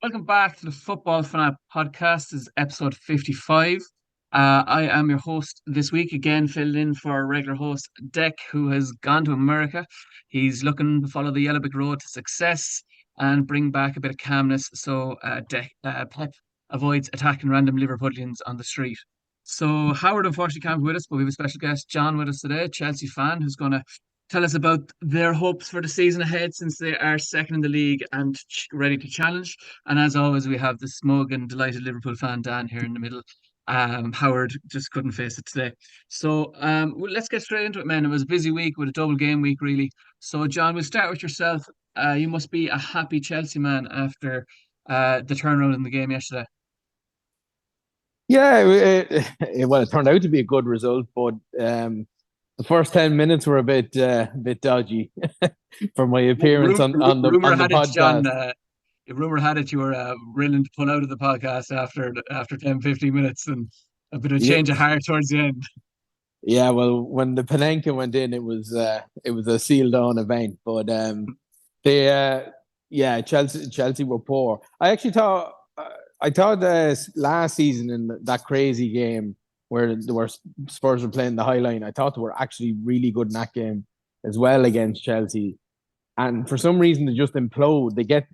Welcome back to the Football Fanatic podcast. This is episode 55. I am your host this week, again, filled in for our regular host, Deck, who has gone to America. He's looking to follow the yellow brick road to success and bring back a bit of calmness so Pep avoids attacking random Liverpoolians on the street. So Howard unfortunately can't be with us, but we have a special guest, John, with us today, a Chelsea fan, who's going to tell us about their hopes for the season ahead since they are second in the league and ready to challenge. And as always, we have the smug and delighted Liverpool fan Dan here in the middle. Howard just couldn't face it today. So let's get straight into it, man. It was a busy week with a double game week, really. So, John, we'll start with yourself. You must be a happy Chelsea man after the turnaround in the game yesterday. Yeah, it turned out to be a good result, but the first 10 minutes were a bit dodgy for my appearance Rumor on the had it, John. podcast. Rumor had it you were willing to pull out of the podcast after 10, 15 minutes and a bit of Yeah, change of heart towards the end. yeah. Well, when the Panenka went in, it was a sealed on event. But they yeah, Chelsea were poor. I thought last season in that crazy game where Spurs were playing the high line, I thought they were actually really good in that game as well against Chelsea. And for some reason, they just implode. They get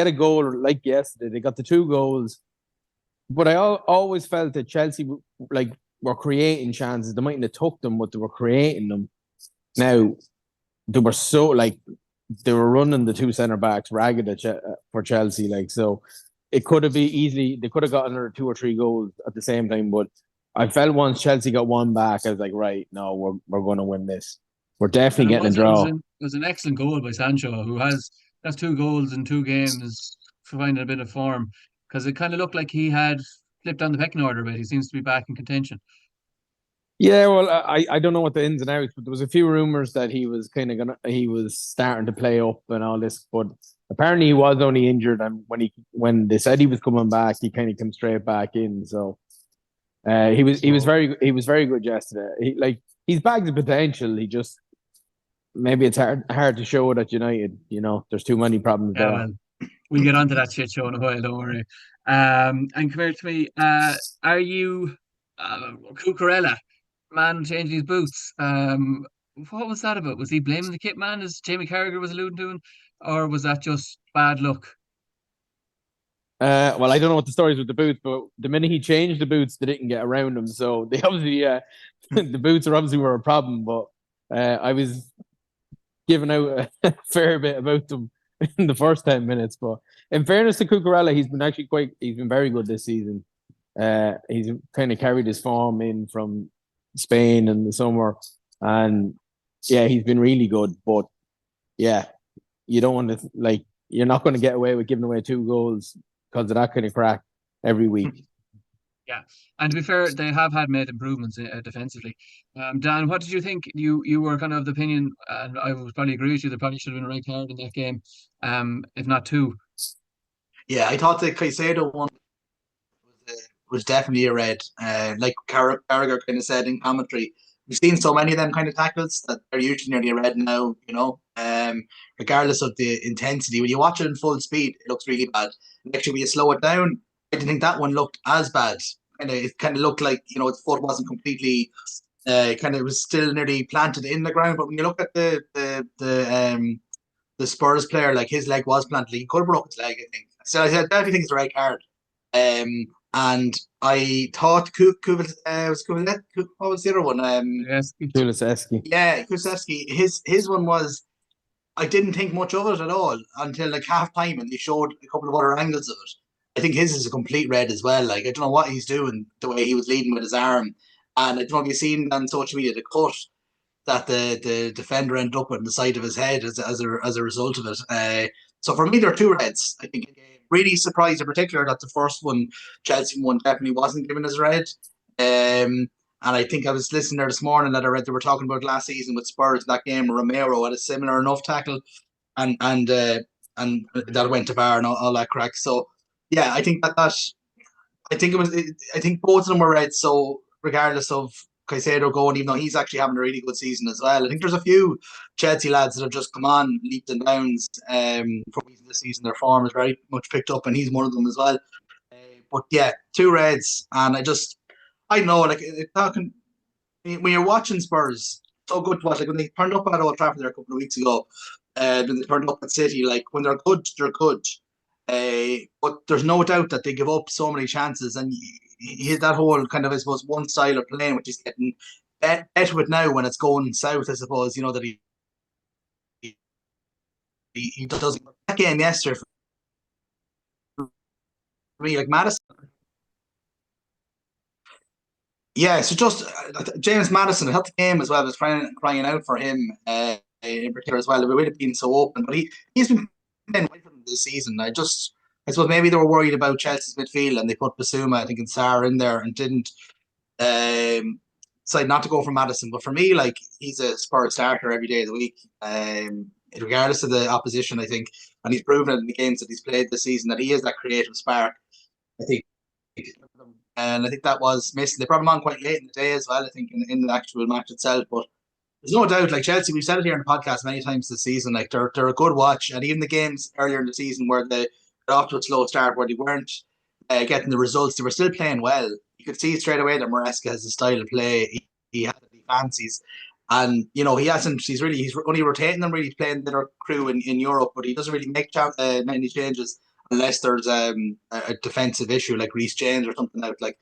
a goal like yesterday. They got the two goals, but always felt that Chelsea like were creating chances. They mightn't have took them, but they were creating them. Now they were so like they were running the two centre backs ragged for Chelsea. Like so, it could have been easily. They could have gotten another two or three goals at the same time. But I felt once Chelsea got one back, I was like, right, no, we're going to win this. We're definitely And getting a draw. it was an excellent goal by Sancho, who has two goals in two games, finding a bit of form because it kind of looked like he had flipped on the pecking order a bit. He seems to be back in contention. Yeah, well, I don't know what the ins and outs, but there was a few rumors that he was starting to play up and all this, but apparently he was only injured, and when they said he was coming back, he kind of came straight back in. So So he was very good yesterday. He's back to potential. He just maybe it's hard to show it at United. There's too many problems yeah, there. well, we'll get onto that shit show in a while. Don't worry. And come here to me. Are you Cucurella? Man changing his boots. What was that about? Was he blaming the kit man, as Jamie Carragher was alluding to, or was that just bad luck? Well, I don't know what the stories with the boots, but the minute he changed the boots, they didn't get around him. So they obviously, the boots are obviously were a problem. But I was giving out a fair bit about them in the first 10 minutes. But in fairness to Cucurella, he's been very good this season. He's kind of carried his form in from Spain in the summer, and yeah, he's been really good. But yeah, you don't want to you're not going to get away with giving away two goals because of that kind of crack every week. Yeah, and to be fair, they have had made improvements defensively. Dan, what did you think? You were kind of the opinion, and I would probably agree with you. There probably should have been a red card in that game, if not two. Yeah, I thought the Caicedo one was definitely a red. Like Carragher kind of said in commentary, we've seen so many of them kind of tackles that are usually nearly a red now. Regardless of the intensity, when you watch it in full speed, it looks really bad. And actually, when you slow it down, I didn't think that one looked as bad. It kind of looked like its foot wasn't completely. Kind of was still nearly planted in the ground. But when you look at the Spurs player, like his leg was planted, he could have broke his leg. I think. So I definitely think it's the right card. And I thought what was the other one? Yes, Kulusevski. Yeah, Kulusevski. His one was I didn't think much of it at all until like half time, and they showed a couple of other angles of it. I think his is a complete red as well. Like I don't know what he's doing, the way he was leading with his arm, and I don't know if you've seen on social media the cut that the defender ended up on the side of his head as a result of it. So for me, there are two reds. I think really surprised in particular that the first one, Chelsea one, definitely wasn't given as red. And I think I was listening there this morning that I read they were talking about last season with Spurs that game. Romero had a similar enough tackle, and that went to VAR and all that crack. So yeah, I think I think both of them were red. So regardless of Caicedo going, even though he's actually having a really good season as well. I think there's a few Chelsea lads that have just come on leaps and bounds from this season. Their form is very much picked up, and he's one of them as well. But yeah, two Reds, and I know, like talking when you're watching Spurs, so good to watch. Like when they turned up at Old Trafford there a couple of weeks ago, when they turned up at City, like when they're good, they're good. But there's no doubt that they give up so many chances, and he has that whole kind of, I suppose, one style of playing, which he's getting better with now when it's going south. I suppose that he does that game yesterday for me, like Madison. Yeah, so just James Madison, it helped the game as well. I was crying out for him in particular as well. It would have been so open, but he's been playing well for them this season. I suppose maybe they were worried about Chelsea's midfield and they put Basuma, I think, and Sarr in there and didn't decide not to go for Madison. But for me, like he's a Spurs starter every day of the week, regardless of the opposition. I think, and he's proven it in the games that he's played this season that he is that creative spark. I think. And I think that was missing. They brought him on quite late in the day as well, I think, in the actual match itself. But there's no doubt, like Chelsea, we've said it here in the podcast many times this season, like they're a good watch. And even the games earlier in the season where they got off to a slow start, where they weren't getting the results, they were still playing well. You could see straight away that Maresca has a style of play he has that he fancies. And, he's only rotating them, really playing their crew in Europe, but he doesn't really make many changes unless there's a defensive issue like Reece James or something out. Like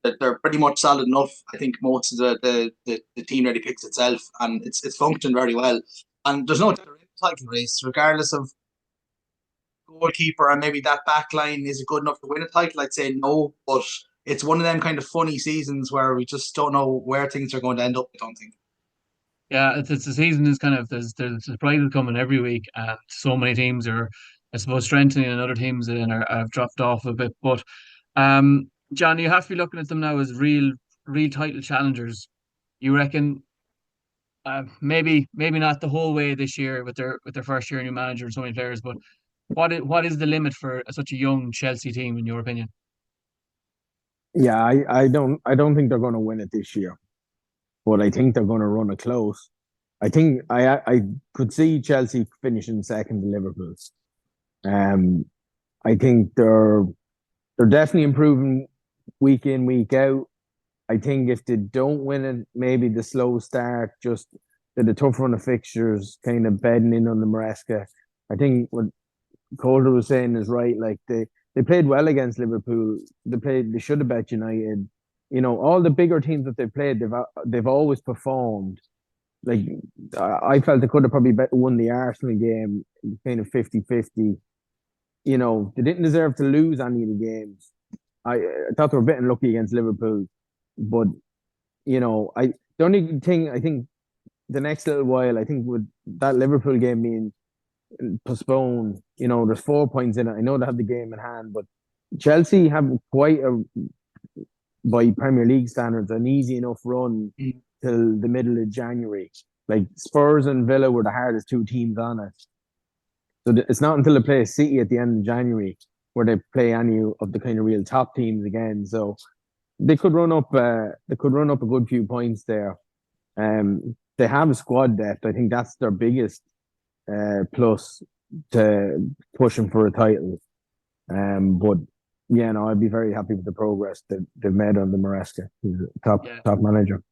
they're pretty much solid enough. I think most of the team really picks itself, and it's functioned very well. And there's no title race, regardless of goalkeeper, and maybe that back line is it good enough to win a title? I'd say no, but it's one of them kind of funny seasons where we just don't know where things are going to end up. I don't think. Yeah, it's the season is kind of there's surprises coming every week, and so many teams are, I suppose, strengthening, and other teams have dropped off a bit. But John, you have to be looking at them now as real title challengers. You reckon? Maybe not the whole way this year with their first year new manager and so many players, but what is the limit for such a young Chelsea team in your opinion? Yeah, I don't think they're going to win it this year, but I think they're going to run it close. I think I could see Chelsea finishing second to Liverpool. Um, I think they're definitely improving week in, week out. I think if they don't win it, maybe the slow start, just the tough run of fixtures, kind of bedding in on the Maresca. I think what Calder was saying is right. Like they played well against Liverpool. They should have bet United. All the bigger teams that they've played, they've always performed. Like I felt they could have probably won the Arsenal game, kind of 50-50. They didn't deserve to lose any of the games. I thought they were a bit unlucky against Liverpool, but the only thing I think the next little while, I think with that Liverpool game being postponed, there's 4 points in it. I know they have the game in hand, but Chelsea have quite by Premier League standards, an easy enough run till the middle of January. Like Spurs and Villa were the hardest two teams on it. So it's not until they play City at the end of January where they play any of the kind of real top teams again. So they could run up. They could run up a good few points there. They have a squad depth. I think that's their biggest plus to pushing for a title. But yeah, no, I'd be very happy with the progress that they've made on the Maresca. He's a top manager.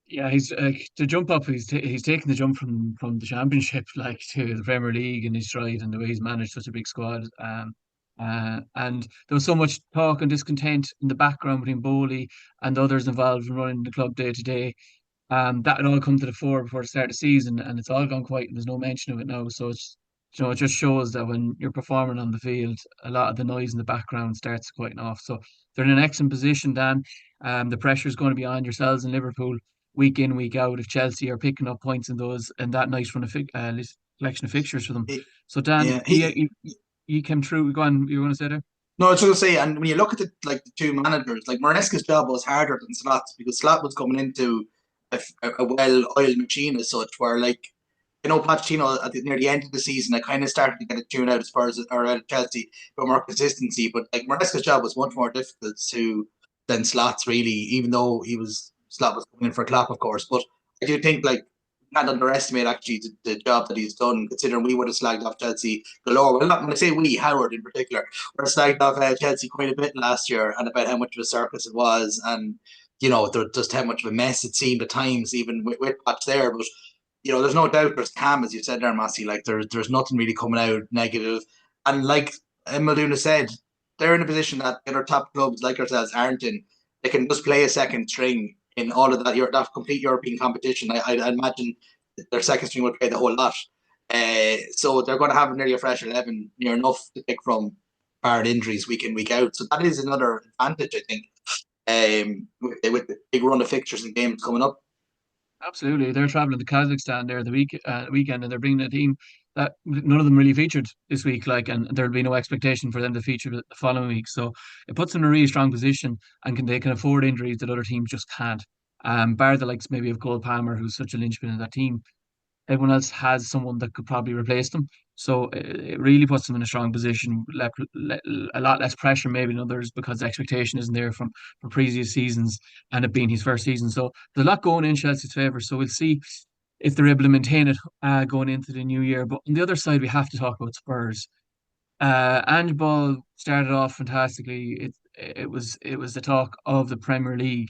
Yeah, he's to jump up. He's taken the jump from the Championship like to the Premier League in his stride, and the way he's managed such a big squad. And there was so much talk and discontent in the background between Bowley and others involved in running the club day to day. That had all come to the fore before the start of the season, and it's all gone quiet, and there's no mention of it now. So it just shows that when you're performing on the field, a lot of the noise in the background starts to quieten off. So they're in an excellent position, Dan. The pressure is going to be on yourselves in Liverpool week in, week out. If Chelsea are picking up points in those and that nice run of collection of fixtures for them. So Dan, Yeah, he came through. Go on, you want to say there? No, I was going to say, and when you look at the two managers, like Maresca's job was harder than Slot's because Slot was coming into a well-oiled machine as such, where Pochettino near the end of the season, I kind of started to get a tune out as far as or out of Chelsea, but more consistency. But like Maresca's job was much more difficult than Slot's really, even though he was Slot was coming in for Klopp, of course. But I do think like can't underestimate actually the job that he's done, considering we would have slagged off Chelsea galore. Well, not when I say we, Howard in particular, would have slagged off Chelsea quite a bit last year, and about how much of a circus it was, and just how much of a mess it seemed at times, even with Potts there. But there's no doubt there's Cam, as you said there, Massey. Like there's nothing really coming out negative, and like Muldoon said, they're in a position that other top clubs like ourselves aren't in. They can just play a second string in all of that complete European competition. I imagine their second string will play the whole lot. So they're going to have nearly a fresh 11, near enough to pick from, barred injuries week in, week out. So that is another advantage, I think, with the big run of fixtures and games coming up. Absolutely, they're traveling to Kazakhstan there the weekend, and they're bringing a team that none of them really featured this week. Like, and there'll be no expectation for them to feature the following week. So it puts them in a really strong position, and they can afford injuries that other teams just can't. Bar the likes maybe of Cole Palmer, who's such a linchpin in that team. Everyone else has someone that could probably replace them. So it really puts them in a strong position, a lot less pressure maybe than others because the expectation isn't there from previous seasons and it being his first season. So there's a lot going in Chelsea's favour. So we'll see if they're able to maintain it going into the new year. But on the other side, we have to talk about Spurs. Ange Ball started off fantastically. It was the talk of the Premier League.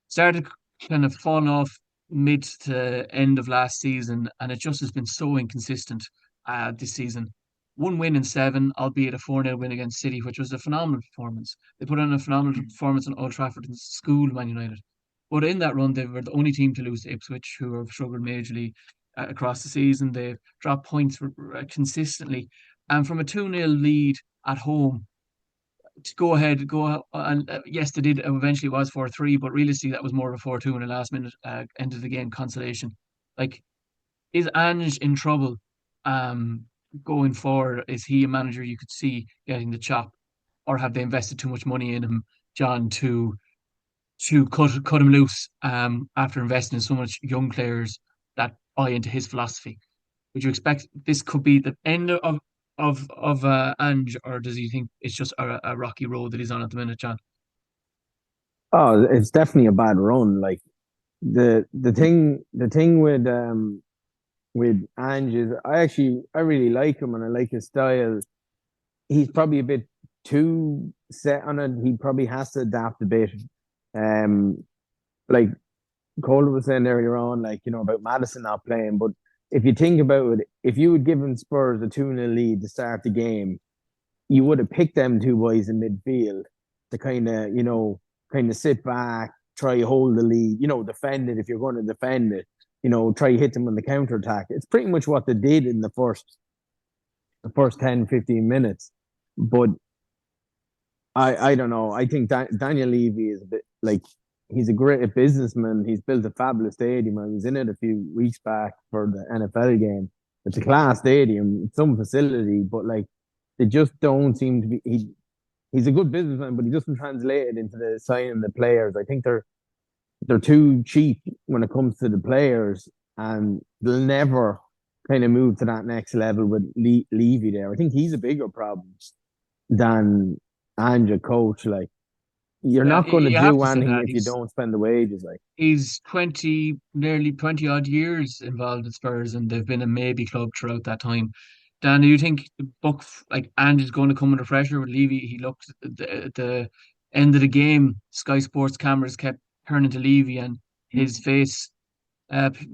Started kind of falling off mid to end of last season, and it just has been so inconsistent this season. One win in seven, albeit a 4-0 win against City, which was a phenomenal performance. They put on a phenomenal performance on Old Trafford and school Man United. But in that run, they were the only team to lose to Ipswich, who have struggled majorly across the season. They've dropped points consistently. And from a 2-0 lead at home, to go and yes, they did eventually was 4-3, but realistically that was more of a 4-2 in the last minute end of the game consolation. Like, is Ange in trouble going forward? Is he a manager you could see getting the chop, or have they invested too much money in him, John, to cut him loose after investing in so much young players that buy into his philosophy? Would you expect this could be the end of Ange, or does he think it's just a rocky road that he's on at the minute, John? Oh, it's definitely a bad run. Like the thing with Ange is I really like him and I like his style. He's probably a bit too set on it. He probably has to adapt a bit. Um, like Cole was saying earlier on, like, about Madison not playing. But if you think about it, if you had given Spurs a 2-0 lead to start the game, you would have picked them two boys in midfield to kind of sit back, try hold the lead, defend it if you're going to defend it, try hit them on the counter attack. It's pretty much what they did in the first 10, 15 minutes. But I don't know. I think Daniel Levy is a bit like, he's a great businessman. He's built a fabulous stadium. I was in it a few weeks back for the NFL game. It's a class stadium, it's some facility, but like they just don't seem to be. He's a good businessman, but he doesn't translate it into the signing the players. I think they're too cheap when it comes to the players, and they'll never kind of move to that next level with Levy there. I think he's a bigger problem than Ange coach. Like, you're Yeah, not going to you have do to say anything that if you don't spend the wages. Like, he's nearly 20 odd years involved at Spurs, and they've been a maybe club throughout that time. Dan, do you think the book, like, Ange is going to come under pressure with Levy? He looked at the end of the game, Sky Sports cameras kept turning to Levy, and his face, it's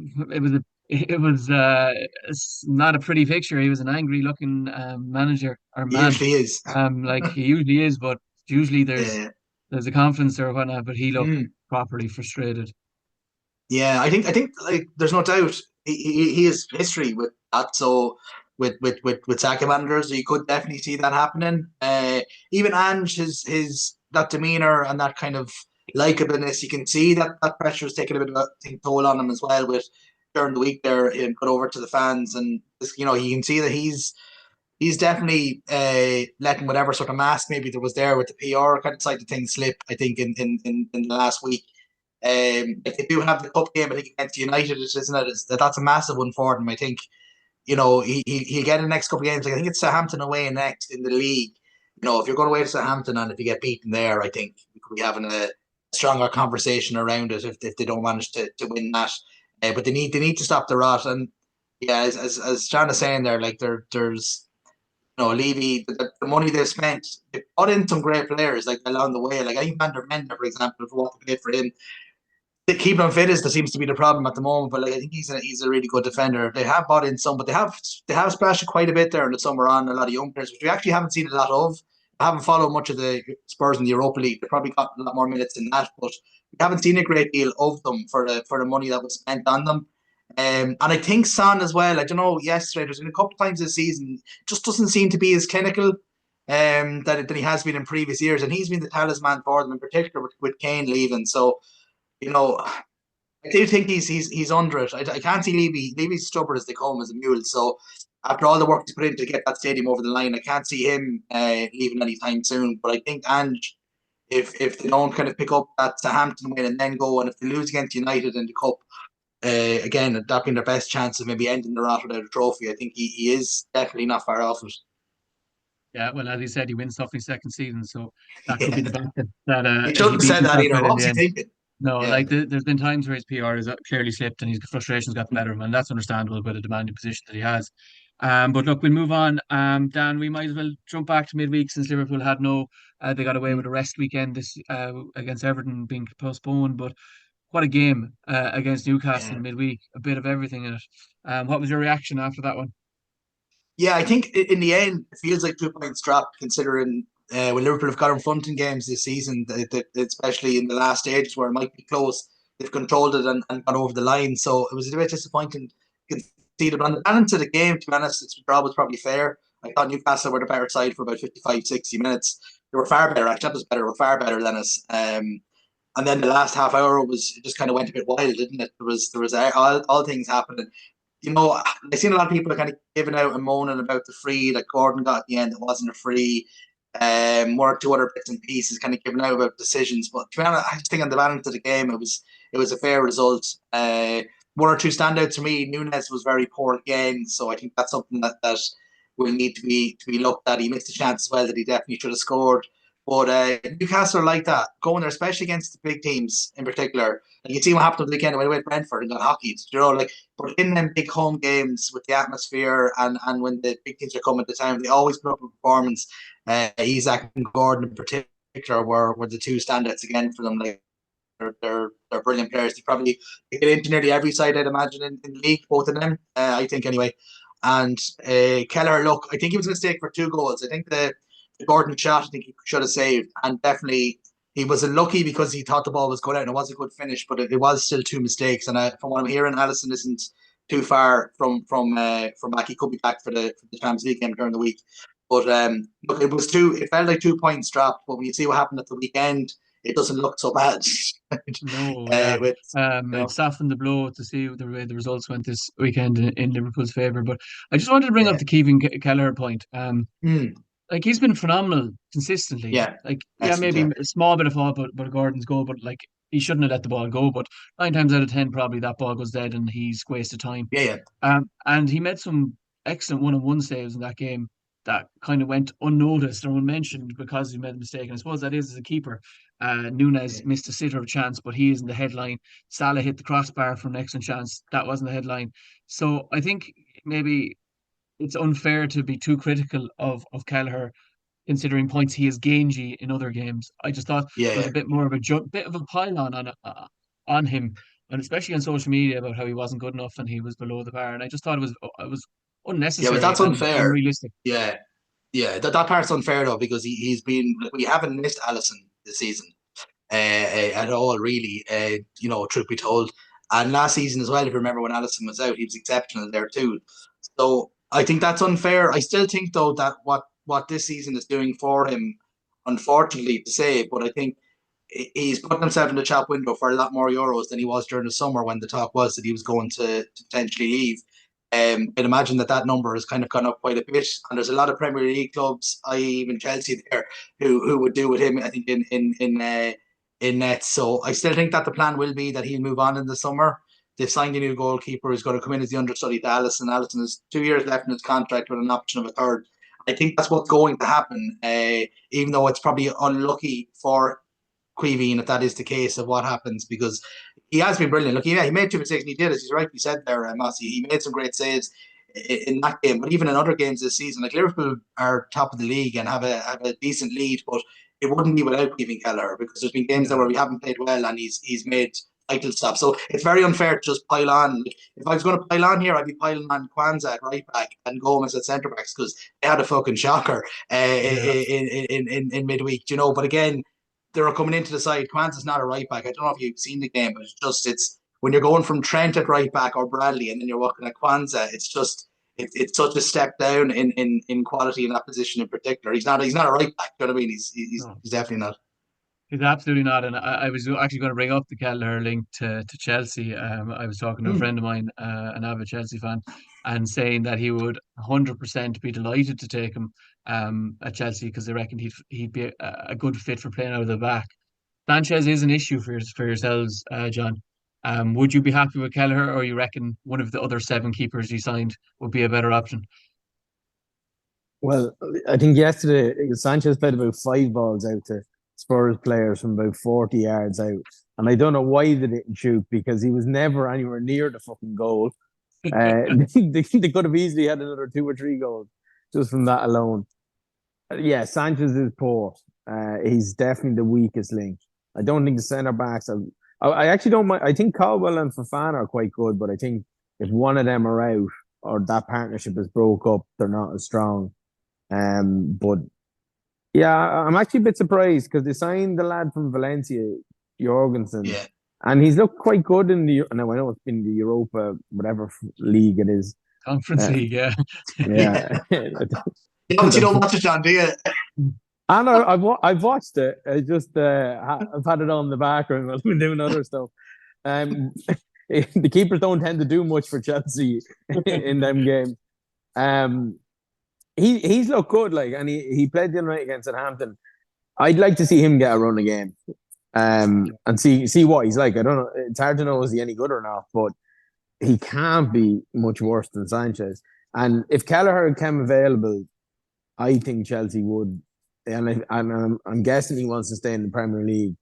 not a pretty picture. He was an angry looking manager or He man, usually is. like he usually is, but usually there's Yeah. there's a confidence there or whatnot, but he looked Mm. properly frustrated. Yeah, I think like there's no doubt he has history with that. So with Saka managers, you could definitely see that happening. Even Ange, his that demeanor and that kind of likableness, you can see that pressure is taking a bit of a toll on him as well. With during the week there, and put over to the fans, and you can see that he's definitely letting whatever sort of mask maybe there was there with the PR kind of side of things slip. I think in the last week. If they do have the cup game, I think against United, isn't it? That's a massive one for them. I think he'll get in the next couple of games. Like, I think it's Southampton away next in the league. If you're going away to Southampton and if you get beaten there, I think we could be having stronger conversation around it if they don't manage to win that. But they need to stop the rot. And yeah, as John is saying there, like there's Levy, the money they've spent, they brought in some great players like along the way. Like I think Van der Mende, for example, for what they paid for him. They keep him fit is that seems to be the problem at the moment. But like I think he's a really good defender. They have bought in some, but they have splashed quite a bit there in the summer on a lot of young players, which we actually haven't seen a lot of. I haven't followed much of the Spurs in the Europa League. They probably got a lot more minutes than that, but we haven't seen a great deal of them for the money that was spent on them. And I think Son as well. I don't know. Yesterday, there's been a couple of times this season, just doesn't seem to be as clinical that he has been in previous years, and he's been the talisman for them in particular with Kane leaving. So I do think he's under it. I can't see Levy's stubborn as they come as a mule. So after all the work he's put in to get that stadium over the line, I can't see him leaving anytime soon. But I think Ange, if they don't kind of pick up that Southampton win and then go, and if they lose against United in the cup, again, that being their best chance of maybe ending the rot without a trophy, I think he is definitely not far off it. Yeah, well, as he said, he wins stuff in his second season, so that could be Yeah. the basket that He he shouldn't have beat said that himself either. with What in was the he end. thinking? No, Yeah. like there's been times where his PR has clearly slipped and his frustrations got the better of him, and that's understandable with a demanding position that he has. But look, we'll move on. Dan, we might as well jump back to midweek since Liverpool had they got away with a rest weekend this against Everton being postponed. But what a game against Newcastle Yeah. midweek, a bit of everything in it. What was your reaction after that one? Yeah, I think in the end, it feels like 2 points dropped considering when Liverpool have got in front in games this season, especially in the last stages where it might be close, they've controlled it and got over the line. So it was a bit disappointing conceded. But on the balance of the game, to be honest, its draw was probably fair. I thought Newcastle were the better side for about 55, 60 minutes. They were far better, actually. That was better. They were far better than us. And then the last half hour it just kind of went a bit wild, didn't it? There was all things happening. I've seen a lot of people kind of giving out and moaning about the free that Gordon got at the end. It wasn't a free. One or two other bits and pieces kind of giving out about decisions. But to be honest, I just think on the balance of the game, it was a fair result. One or two standouts for me. Nunes was very poor again, so I think that's something that will need to be looked at. He missed a chance as well that he definitely should have scored. But Newcastle are like that, going there, especially against the big teams in particular. And you see what happened on the weekend when they went Brentford and got hockeyed. But in them big home games with the atmosphere and when the big teams are coming to town, they always put up a performance. Isaac and Gordon in particular were the two standouts again for them. Like they're brilliant players. They get into nearly every side, I'd imagine, in the league, both of them, I think anyway. And Kelleher, look, I think he was a mistake for 2 goals. I think the Gordon shot, I think he should have saved. And definitely he was unlucky because he thought the ball was going out and it was a good finish, but it was still 2 mistakes. And from what I'm hearing, Alisson isn't too far from back. He could be back for the Champions League game during the week. But look, it felt like 2 points dropped, but when you see what happened at the weekend, it doesn't look so bad. No, yeah. With, It softened the blow to see the way the results went this weekend in Liverpool's favour. But I just wanted to bring up yeah. the Kevin Kelleher point. Mm, Like he's been phenomenal consistently. yeah, Like, yeah, excellent. maybe Yeah, a small bit of fault, but Gordon's goal, but like he shouldn't have let the ball go. But 9 times out of 10, probably that ball goes dead and he's wasted time. yeah, yeah. And he made some excellent one-on-one saves in that game that kind of went unnoticed or unmentioned because he made a mistake. And I suppose that is as a keeper. Nunes Yeah. missed a sitter of a chance, but he isn't the headline. Salah hit the crossbar from an excellent chance. That wasn't the headline. So I think maybe it's unfair to be too critical of Kelleher considering points he has gained in other games. I just thought Yeah, there was yeah. a bit more of a bit of a pile on him, and especially on social media about how he wasn't good enough and he was below the bar. And I just thought it was Yeah, but unnecessary that's and unfair. unrealistic. Yeah, yeah. That part's unfair though because he's been. We haven't missed Alisson this season at all, really. Truth be told, and last season as well. If you remember when Alisson was out, he was exceptional there too. So I think that's unfair. I still think though that what this season is doing for him, unfortunately to say, but I think he's putting himself in the shop window for a lot more euros than he was during the summer when the talk was that he was going to potentially leave. I'd imagine that number has kind of gone up quite a bit, and there's a lot of Premier League clubs, i.e., even Chelsea, there who would do with him. I think in nets. So I still think that the plan will be that he'll move on in the summer. They've signed a new goalkeeper who's going to come in as the understudy to Alisson. Alisson has 2 years left in his contract with an option of a third. I think that's what's going to happen, even though it's probably unlucky for Queeveen if that is the case of what happens, because he has been brilliant. Look, yeah, he made 2 mistakes and he did, as you rightly said there, Mossy. He made some great saves in that game, but even in other games this season, like Liverpool are top of the league and have a decent lead, but it wouldn't be without Queeveen Kelleher, because there's been games there Yeah. where we haven't played well and he's made title stuff. So it's very unfair to just pile on. Like, if I was going to pile on here, I'd be piling on Kwanzaa at right back and Gomez at centre backs, because they had a fucking shocker Yeah. in midweek, But again, they were coming into the side. Kwanzaa's not a right back. I don't know if you've seen the game, but it's when you're going from Trent at right back or Bradley, and then you're walking at Kwanzaa. It's such a step down in quality in that position in particular. He's not a right back. You know what I mean? No. He's definitely not. He's absolutely not. And I was actually going to bring up the Kelleher link to Chelsea. I was talking to a Hmm. friend of mine, an avid Chelsea fan, and saying that he would 100% be delighted to take him at Chelsea, because they reckon he'd be a good fit for playing out of the back. Sanchez is an issue for yourselves, John. Would you be happy with Kelleher, or you reckon one of the other seven keepers you signed would be a better option? Well, I think yesterday Sanchez played about 5 balls out to Spurs players from about 40 yards out. And I don't know why they didn't shoot, because he was never anywhere near the fucking goal. They could have easily had another 2 or 3 goals just from that alone. Yeah, Sanchez is poor. He's definitely the weakest link. I don't think the centre backs are. I actually don't mind. I think Caldwell and Fofana are quite good, but I think if one of them are out or that partnership is broke up, they're not as strong. But yeah, I'm actually a bit surprised because they signed the lad from Valencia, Jorgensen, Yeah. and he's looked quite good in the. Now I know it's in the Europa, whatever league it is. Conference Uh, League, yeah. yeah, You obviously don't watch it, John, do you? I know I've watched it. I just I've had it on the background while I've been doing other stuff. Um, the keepers don't tend to do much for Chelsea in them games. Um, he's looked good, like, and he played the other night against Southampton. I'd like to see him get a run again, and see what he's like. I don't know. It's hard to know is he any good or not, but he can't be much worse than Sanchez. And if Kelleher came available, I think Chelsea would. And I'm guessing he wants to stay in the Premier League.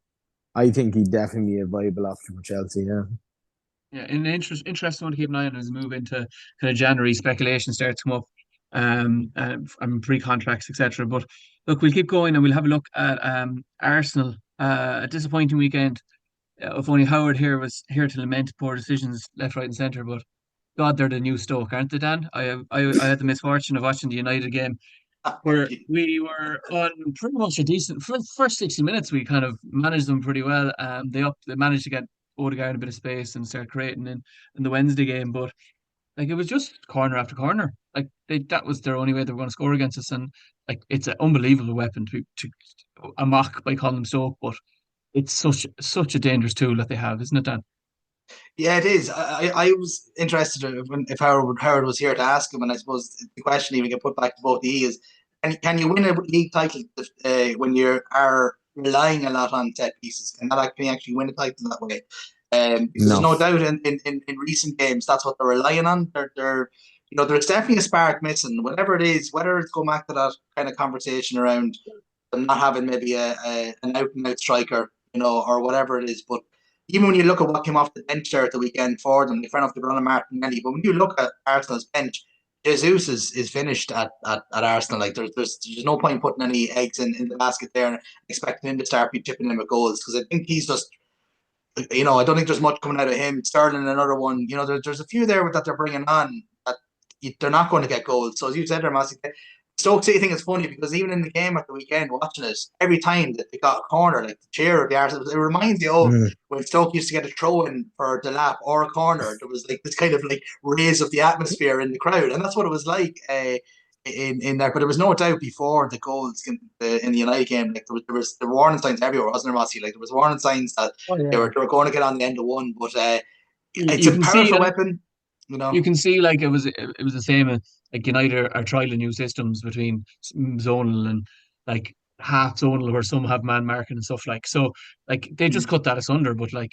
I think he'd definitely be a viable option for Chelsea. Yeah. Yeah, an interesting one to keep an eye on as we move into kind of January. Speculation starts to come up, and pre-contracts, etc. But look, we'll keep going and we'll have a look at Arsenal. A disappointing weekend. If only Howard here was here to lament poor decisions left, right, and centre. But God, they're the new Stoke, aren't they, Dan? I had the misfortune of watching the United game where we were on pretty much a decent for the first 60 minutes. We kind of managed them pretty well. They managed to get Odegaard a bit of space and start creating in the Wednesday game, but like it was just corner after corner. Like that was their only way they were going to score against us, and like it's an unbelievable weapon to a mock by calling them Stoke, but it's such a dangerous tool that they have, isn't it, Dan? Yeah, it is. I was interested if Howard was here to ask him, and I suppose the question even get put back to both of you is: can you win a league title when you are relying a lot on set pieces? Can you actually win a title that way? Because there's No. no doubt in recent games that's what they're relying on. There's definitely a spark missing. Whatever it is, whether it's going back to that kind of conversation around them not having maybe an out and out striker, or whatever it is, but even when you look at what came off the bench there at the weekend for them, they fair enough to run a Martinelli. But when you look at Arsenal's bench, Jesus is finished at Arsenal. Like there's no point putting any eggs in the basket there and expecting him to start be chipping in with goals, because I think he's just I don't think there's much coming out of him. Sterling, another one. There's a few there that they're bringing on that they're not going to get goals. So as you said there, Massey, Stoke City thing is funny because even in the game at the weekend, watching it, every time that they got a corner, like the cheer of the Arsenal, it reminds you of when Stoke used to get a throw in for the lap or a corner. There was like this kind of like raise of the atmosphere in the crowd, and that's what it was like in there. But there was no doubt before the goals in the United game, like there were warning signs everywhere, wasn't there, Massey? Like there was warning signs that Oh they yeah. were going to get on the end of one, but it's You a can see powerful like weapon. you can see like it was the same. Like United are trialing new systems between zonal and like half zonal, where some have man marking and stuff like so. Like they just cut that asunder, but like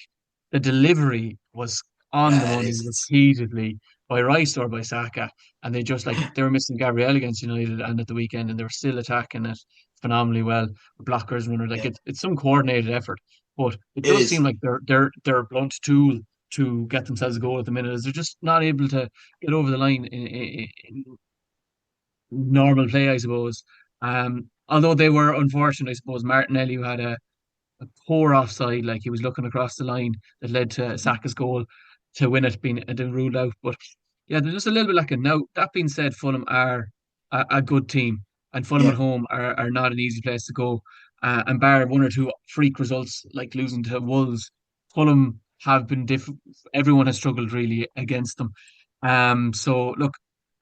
the delivery was on the Yeah, it money is. repeatedly by Rice or by Saka, and they just like they were missing Gabriel against United and at the weekend, and they were still attacking it. phenomenally well. Blockers, runners, like Yeah, it's some coordinated effort, but it it does seem is. like they're blunt tool to get themselves a goal at the minute. Is they're just not able to get over the line in normal play, I suppose. Although they were unfortunate, I suppose Martinelli, who had a poor offside, like he was looking across the line that led to Saka's goal to win it, being ruled out. But yeah, there's just a little bit lacking. Now, that being said, Fulham are a good team, and Fulham Yeah. at home are not an easy place to go. And bar one or two freak results like losing to Wolves, Fulham have been everyone has struggled really against them. So look,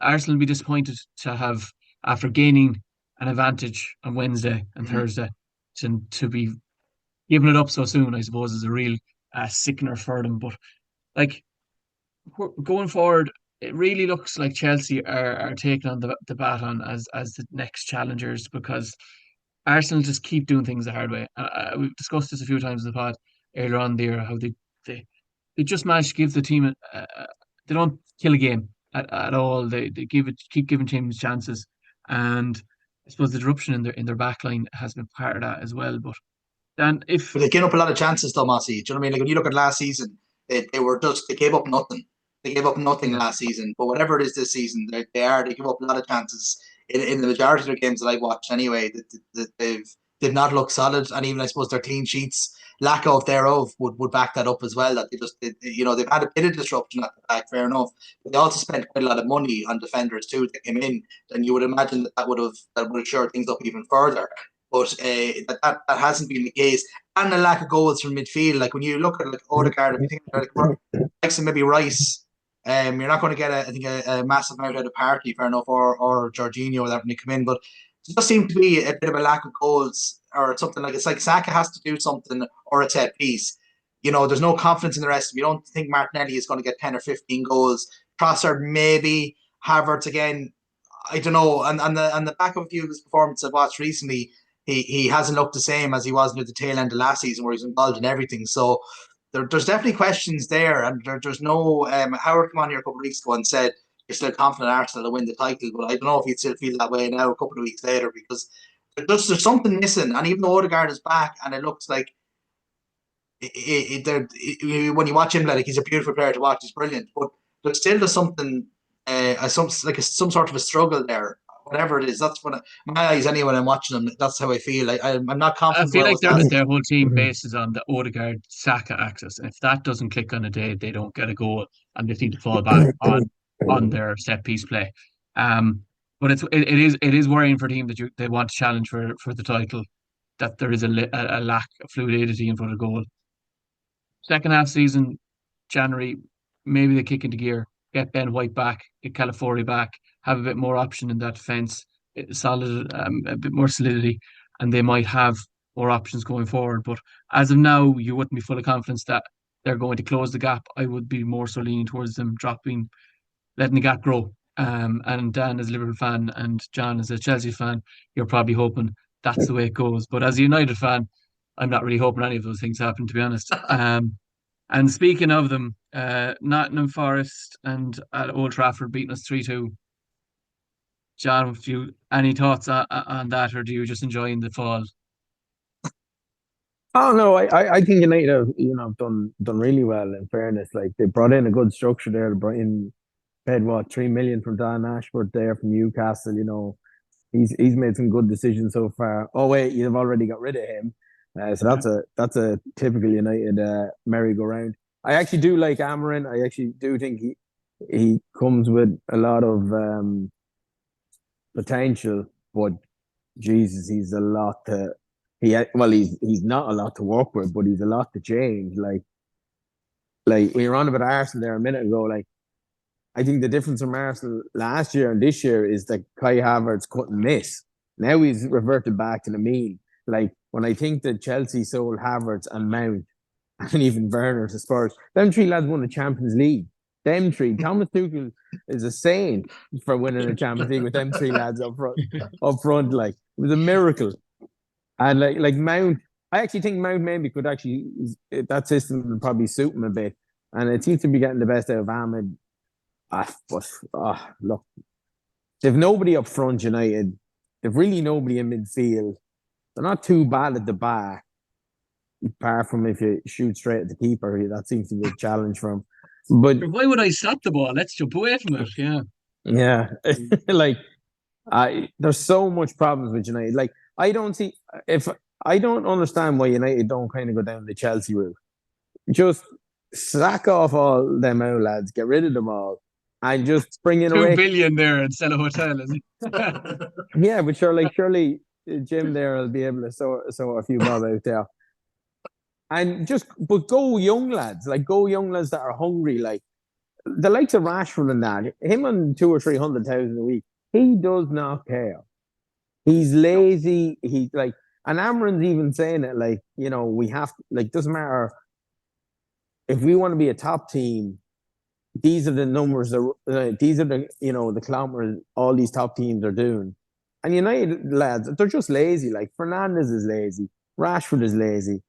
Arsenal will be disappointed to have, after gaining an advantage on Wednesday and Mhm. Thursday, to be giving it up so soon, I suppose, is a real sickener for them. But like going forward, it really looks like Chelsea are taking on the baton as the next challengers, because Arsenal just keep doing things the hard way. We've discussed this a few times in the pod earlier on there, how they, they just manage to give the team they don't kill a game at all. They keep giving teams chances, and I suppose the disruption in their back line has been part of that as well. But then if But they gave up a lot of chances, though, Mossy. Do you know what I mean? Like when you look at last season, they gave up nothing. They gave up nothing yeah, last season. But whatever it is this season, they give up a lot of chances in the majority of their games that I watched. Anyway, that they've not looked solid, and even I suppose their clean sheets, lack of thereof, would back that up as well. That they've had a bit of disruption at the back, fair enough. But they also spent quite a lot of money on defenders too that came in. Then you would imagine that would have shored things up even further. But that hasn't been the case, and a lack of goals from midfield. Like when you look at like Odegaard, if you think about like maybe Rice, you're not going to get a massive amount out of Partey, fair enough, or Jorginho or that when you come in. But it does seem to be a bit of a lack of goals or something. Like it's like Saka has to do something or a set piece. There's no confidence in the rest of them. You don't think Martinelli is going to get 10 or 15 goals. Trossard maybe. Havertz again. I don't know. And the back of a few of his performances I've watched recently, he hasn't looked the same as he was near the tail end of last season, where he's involved in everything. So there's definitely questions there, and there's no. Howard came on here a couple of weeks ago and said you're still confident Arsenal to win the title, but I don't know if you'd still feel that way now, a couple of weeks later, because there's something missing. And even though Odegaard is back, and it looks like when you watch him, like he's a beautiful player to watch, he's brilliant, but there's still something, some sort of a struggle there. Whatever it is, that's what my eyes anyway. When I'm watching them, that's how I feel. I'm not I confident feel where I like was last their season. whole team bases on the Odegaard Saka axis, and if that doesn't click on a day, they don't get a goal, and they seem to fall back on their set piece play. Um, but it is worrying for a team that they want to challenge for the title, that there is a lack of fluidity in front of goal. Second half season, January, maybe they kick into gear, get Ben White back, get Calafiori back, have a bit more option in that defence, solid, a bit more solidity, and they might have more options going forward. But as of now, you wouldn't be full of confidence that they're going to close the gap. I would be more so leaning towards them letting the gap grow. And Dan as a Liverpool fan and John as a Chelsea fan, you're probably hoping that's the way it goes. But as a United fan, I'm not really hoping any of those things happen, to be honest. And speaking of them, Nottingham Forest and at Old Trafford beating us 3-2. John, if you any thoughts on that, or do you just enjoying the fall? Oh no, I think United have done really well. In fairness, like they brought in a good structure there. They brought in paid what 3 million from Dan Ashford there from Newcastle. He's made some good decisions so far. Oh wait, you've already got rid of him. So Yeah. that's a typical United merry-go-round. I actually do like Amarin. I actually do think he comes with a lot of potential, but Jesus, he's a lot to he's not a lot to work with, but he's a lot to change. Like we were on about Arsenal there a minute ago. Like I think the difference from Arsenal last year and this year is that Kai Havertz couldn't miss. Now he's reverted back to the mean. Like when I think that Chelsea sold Havertz and Mount and even Werner to Spurs, them three lads won the Champions League. Them three. Thomas Tuchel is a saint for winning a Champions League with them three lads up front. Up front, like it was a miracle. And like Mount, I actually think Mount maybe could actually that system would probably suit him a bit. And it seems to be getting the best out of Ahmed. Look, they've nobody up front, United. They've really nobody in midfield. they're not too bad at the back, apart from if you shoot straight at the keeper. That seems to be a challenge for him. But Why would I stop the ball? Let's jump away from it. Yeah. yeah, like there's so much problems with United. Like I don't see if I don't understand why United don't kind of go down the Chelsea route. Just sack off all them out lads, get rid of them all, and just bring in a 2 billion there and sell a hotel, is it? yeah, but surely Jim there will be able to sort a few bob out there. And just but go young lads, like go young lads that are hungry, like the likes of Rashford and that, him on 200,000 or 300,000 a week, he does not care. He's lazy. He's like, and Amron's even saying it, like, we have like, doesn't matter if we want to be a top team. These are the numbers. These are the kilometers all these top teams are doing. And United lads, they're just lazy. Like Fernandez is lazy, Rashford is lazy.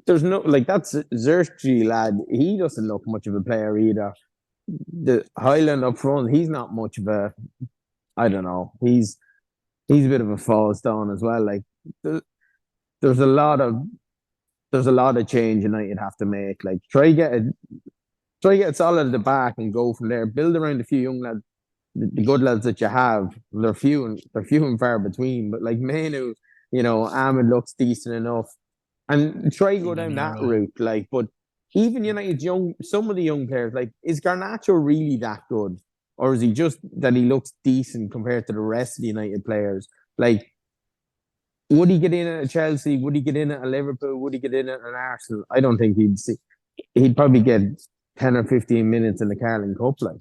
There's no like that's Xerxes lad. He doesn't look much of a player either. The Highland up front, he's not much of a. I don't know. He's a bit of a false down as well. Like there's a lot of change United have to make. Like try get solid at the back and go from there. Build around a few young lads, the good lads that you have. They're few and far between. But like Manu, Ahmed looks decent enough, and try go down that route. Like, but even United's some of the young players, like is Garnacho really that good? Or is he just that he looks decent compared to the rest of the United players? Like, would he get in at Chelsea? Would he get in at Liverpool? Would he get in at an Arsenal? I don't think he'd see. He'd probably get 10 or 15 minutes in the Carling Cup. Like,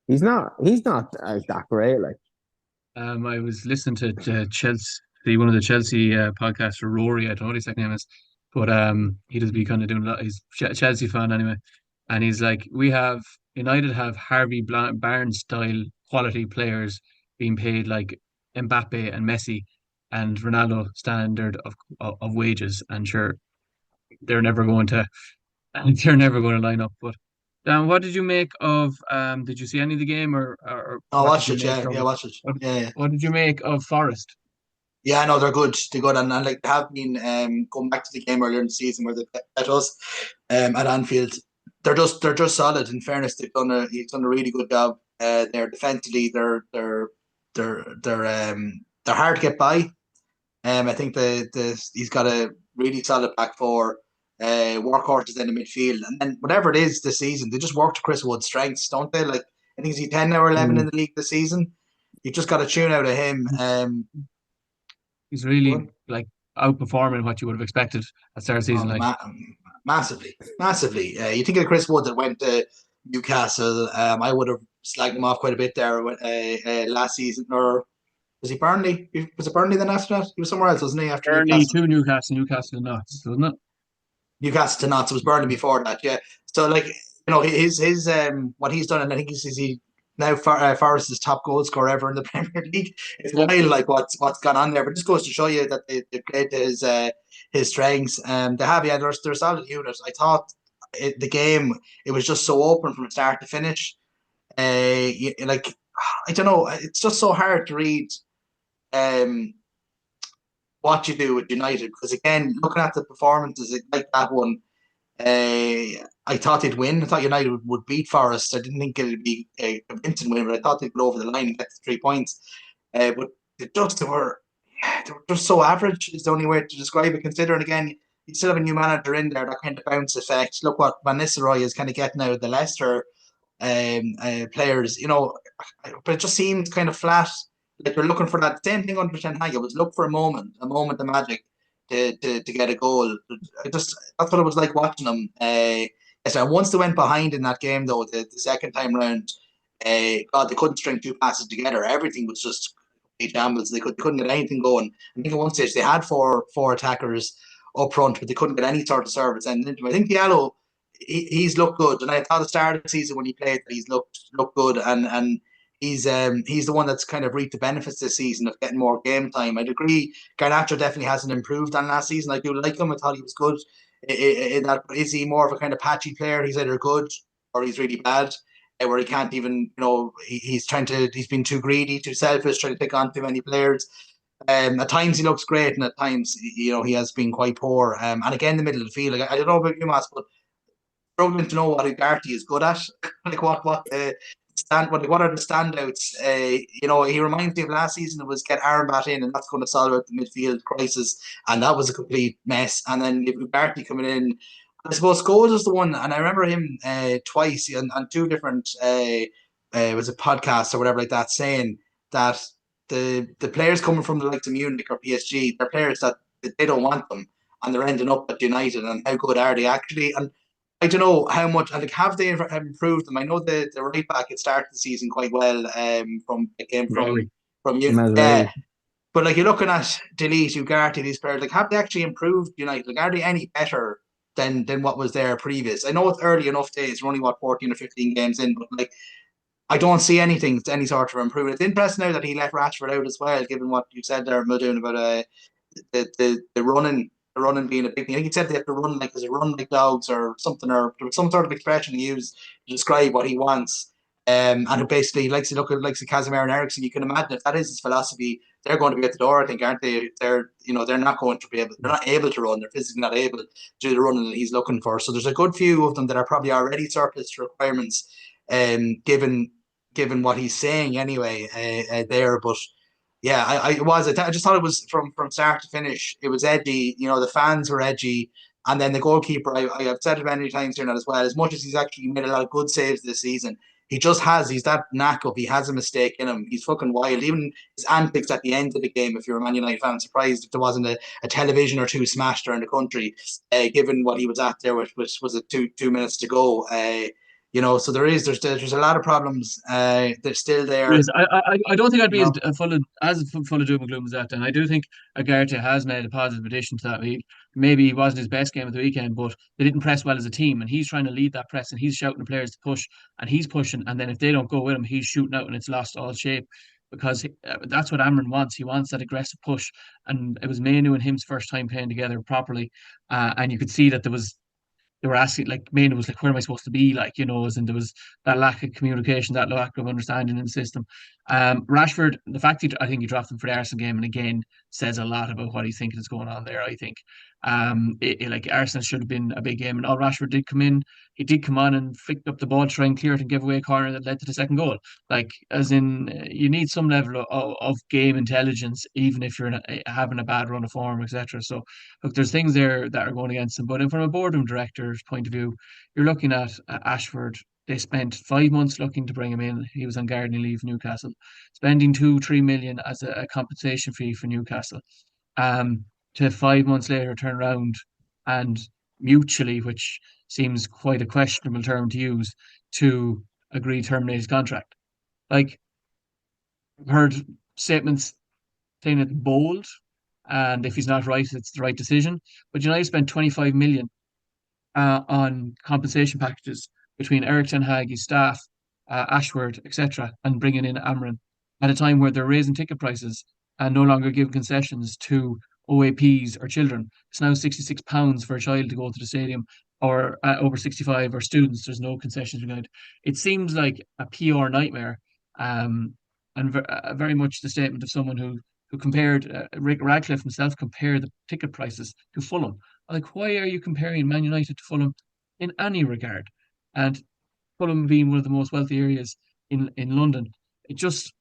he's not that great. Like, I was listening to Chelsea, one of the Chelsea podcasts for Rory. I don't know what his second name is, but he does be kind of doing a lot. He's a Chelsea fan anyway, and he's like, United have Harvey Barnes style quality players being paid like Mbappe and Messi and Ronaldo standard of wages, and sure, they're never going to they're never going to line up. But what did you make of? Did you see any of the game, or I what did watched you it, make yeah, of yeah, it? watch it. What, Yeah, yeah. what did you make of Forest? Yeah, no, they're good. They're good, and like they have been going back to the game earlier in the season where they bet us at Anfield. They're just solid. In fairness, he's done a really good job. They're defensively, they're hard to get by. I think he's got a really solid back four, workhorses in the midfield, and then whatever it is this season, they just work to Chris Wood's strengths, don't they? Like I think he's 10 or 11 in the league this season. You just got to tune out of him. He's really like outperforming what you would have expected at the start of the season. Massively, massively. You think of Chris Wood that went to Newcastle. I would have slagged him off quite a bit there last season, or was he Burnley? Was it Burnley then after that? He was somewhere else, wasn't he? After Burnley Newcastle. to Newcastle nuts, wasn't it? Newcastle to Notts. It was Burnley before that, yeah. So like his what he's done, and I think he now Forest's top goal scorer ever in the Premier League. It's wild, like what's gone on there, but it just goes to show you that they played to his strengths. They have, yeah, they're a solid unit. I thought the game it was just so open from start to finish. Like I don't know, it's just so hard to read. What you do with United, because again, looking at the performances like that one, I thought they'd win. I thought United would beat Forest. I didn't think it would be a convincing win, but I thought they'd go over the line and get the 3 points. But they were just so average. Is the only way to describe it. Considering again, you still have a new manager in there, that kind of bounce effect. Look what Van Nistelrooy is kind of getting out of the Leicester players. But it just seemed kind of flat. Like they're looking for that same thing under Ten Hag. It was look for a moment of magic to get a goal. That's what it was like watching them. So once they went behind in that game, though, the second time round, God, they couldn't string two passes together. Everything was just complete shambles. They couldn't get anything going. I think at one stage they had four attackers up front, but they couldn't get any sort of service. And I think Diallo, he's looked good. And I thought at the start of the season when he played, he's looked good, and he's the one that's kind of reaped the benefits this season of getting more game time. I'd agree. Garnacho definitely hasn't improved on last season. I do like him. I thought he was good. In that, is he more of a kind of patchy player? He's either good or he's really bad, where he can't even, he's been too greedy, too selfish, trying to pick on too many players. At times he looks great, and at times he has been quite poor. And again, the middle of the field. Like, I don't know about you, Mas, but struggling to know what Ugarte is good at. Like what are the standouts? He reminds me of last season. It was get Aaron in, and that's going to solve out the midfield crisis, and that was a complete mess. And then if Ugarte coming in, I suppose Scholes was the one, and I remember him twice on two different was it podcasts or whatever like that, saying that the players coming from the likes of Munich or PSG, they're players that they don't want them, and they're ending up at United. And how good are they actually? And I don't know how much. I think have they improved them? I know the right back had started the season quite well. From it came Rory. from you. Mazzarri. But like you're looking at Delete, Ugarte, these players, like have they actually improved United? Like are they any better than what was there previous? I know it's early enough days. We're only 14 or 15 games in, but like I don't see any sort of improvement. It's interesting now that he let Rashford out as well, given what you said there, Muldoon, about the running being a big thing. I think he said they have to run like there's a run like dogs or something, or there was some sort of expression he used to describe what he wants. And it basically likes to look at Casemiro and Ericsson. You can imagine if that is his philosophy, they're going to be at the door, I think, aren't they? They're not going to be able, they're not able to run. They're physically not able to do the running that he's looking for. So there's a good few of them that are probably already surplus requirements, given what he's saying anyway. There, but yeah, I just thought it was from start to finish. It was edgy. The fans were edgy, and then the goalkeeper. I have said it many times here now as well. As much as he's actually made a lot of good saves this season, he's that knack of he has a mistake in him. He's fucking wild. Even his antics at the end of the game. If you're a Man United fan, I'm surprised if there wasn't a television or two smashed around the country, given what he was at there, which was it 2 minutes to go. So there's a lot of problems. They're still There there. is. I don't think I'd be You know, as full of doom and gloom as that. And I do think Agartha has made a positive addition to that. Maybe he wasn't his best game of the weekend, but they didn't press well as a team. And he's trying to lead that press, and he's shouting to players to push, and he's pushing. And then if they don't go with him, he's shooting out, and it's lost all shape because that's what Amran wants. He wants that aggressive push. And it was Mainu and him's first time playing together properly, and you could see that they were asking, like, Maynard was like, where am I supposed to be? Like, and there was that lack of communication, that lack of understanding in the system. Rashford, the fact that I think he dropped him for the Arsenal game, and again, says a lot about what he's thinking is going on there, I think. Like, Arsenal should have been a big game, and all Rashford did come in, he did come on and flicked up the ball, try and clear it and give away a corner that led to the second goal. Like, as in, you need some level of game intelligence, even if you're having a bad run of form, etc. So, look, there's things there that are going against him. But from a boardroom director's point of view, you're looking at Ashford. They spent 5 months looking to bring him in. He was on gardening leave, Newcastle, spending 2-3 million as a compensation fee for Newcastle. Um, to 5 months later turn around and mutually, which seems quite a questionable term to use, to agree to terminate his contract. Like, I've heard statements saying it's bold, and if he's not right, it's the right decision. But United spent 25 million on compensation packages between Eric Ten Hag, his staff, Ashford, etc., and bringing in Amran at a time where they're raising ticket prices and no longer giving concessions to OAPs or children. It's now £66 for a child to go to the stadium, or over 65 or students. There's no concessions regarded. It seems like a PR nightmare, and very much the statement of someone who compared Rick Radcliffe himself compared the ticket prices to Fulham. Like, why are you comparing Man United to Fulham in any regard? And Fulham being one of the most wealthy areas in London, it just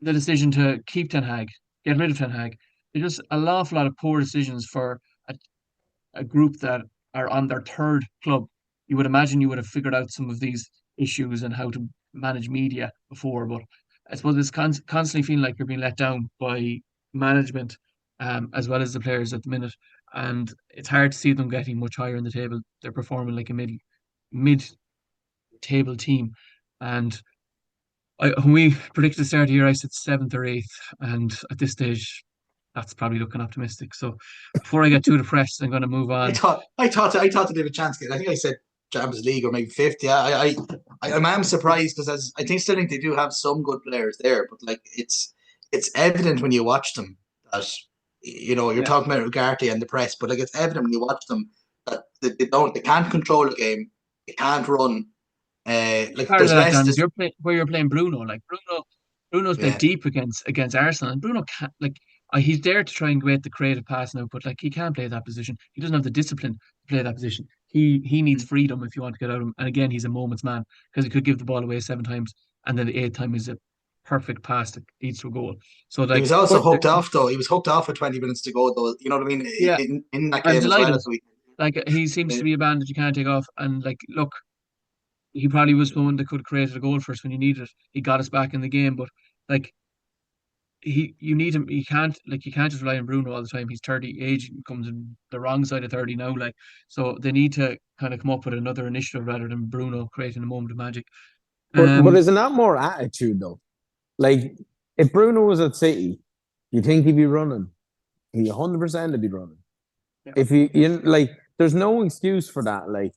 the decision to keep Ten Hag, get rid of Ten Hag, there's just an awful lot of poor decisions for a group that are on their third club. You would imagine you would have figured out some of these issues and how to manage media before, but I suppose it's constantly feeling like you're being let down by management, as well as the players at the minute, and it's hard to see them getting much higher in the table. They're performing like a mid table team, and when we predicted the start of the year, I said seventh or eighth, and at this stage, that's probably looking optimistic. So before I get too depressed, I'm going to move I on. thought I thought I thought they'd have a chance. I think I said Champions League or maybe fifth. Yeah, I'm surprised because still think they do have some good players there, but like it's evident when you watch them that you're Yeah, talking about Ugarte and the press, but like it's evident when you watch them that they can't control the game, they can't run. Like part of there's that, less. John, is where you're playing Bruno. Like, Bruno Bruno's dead Yeah. deep against Arsenal, and Bruno can't he's there to try and get the creative pass now, but like he can't play that position. He doesn't have the discipline to play that position. He needs Mm. freedom if you want to get out of him. And again, he's a moments man because he could give the ball away 7 times, and then the eighth time is a perfect pass that leads to a goal. So He like, was also But hooked off though. He was hooked off with 20 minutes to go though. You know what I mean? yeah, In that I'm game as well delighted. as we. Like he seems Yeah. to be a band that you can't take off. And like, look, he probably was the one that could have created a goal for us when you needed it. He got us back in the game, but like you need him. You can't just rely on Bruno all the time. He's 30, age comes in the wrong side of 30 now. Like so, they need to kind of come up with another initiative rather than Bruno creating a moment of magic. but Um, isn't that more attitude though? Like if Bruno was at City, you think he'd be running? He 100% would be running. yeah. If like, there's no excuse for that. Like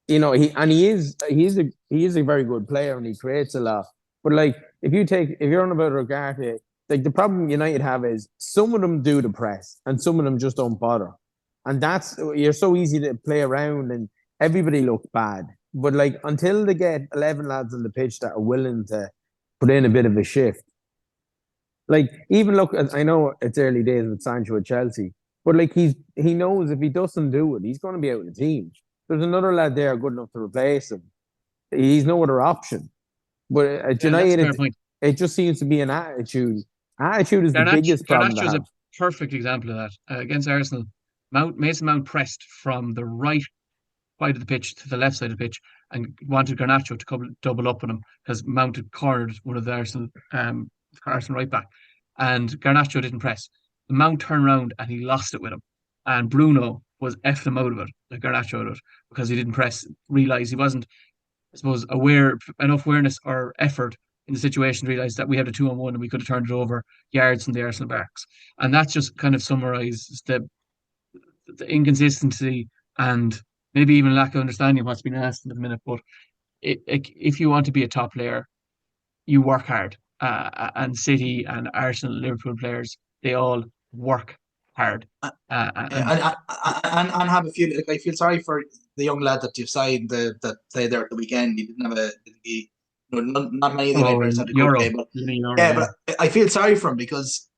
he is a very good player and he creates a lot. But like if you're on about Ugarte, like the problem United have is some of them do the press and some of them just don't bother. And that's you're so easy to play around and everybody looks bad. But like until they get 11 lads on the pitch that are willing to put in a bit of a shift, like even look, I know it's early days with Sancho at Chelsea, but like he knows if he doesn't do it, he's going to be out of the team. There's another lad there good enough to replace him. He's no other option. But at Yeah, that's a United, fair point. it just seems to be an attitude. Attitude is the biggest problem to Garnacho is a have. perfect example of that against Arsenal. Mason Mount pressed from the right side of the pitch to the left side of the pitch and wanted Garnacho to double up on him because Mount had cornered one of the Arsenal right back, and Garnacho didn't press. Mount turned around and he lost it with him, and Bruno was effed him out of it, like Garnacho out of it, because he didn't press. Realized he wasn't, I suppose, enough awareness or effort in the situation to realize that we had a 2-on-1 and we could have turned it over yards from the Arsenal backs. And that just kind of summarizes the inconsistency and maybe even lack of understanding of what's been asked in the minute. But if you want to be a top player, you work hard. And City and Arsenal, Liverpool players, they all work hard. And And have a few. Like, I feel sorry for the young lad that you've signed that played there at the weekend. He didn't have not many of the United oh, players had a good Euro, game, but Euro, yeah, yeah. but I feel sorry for him because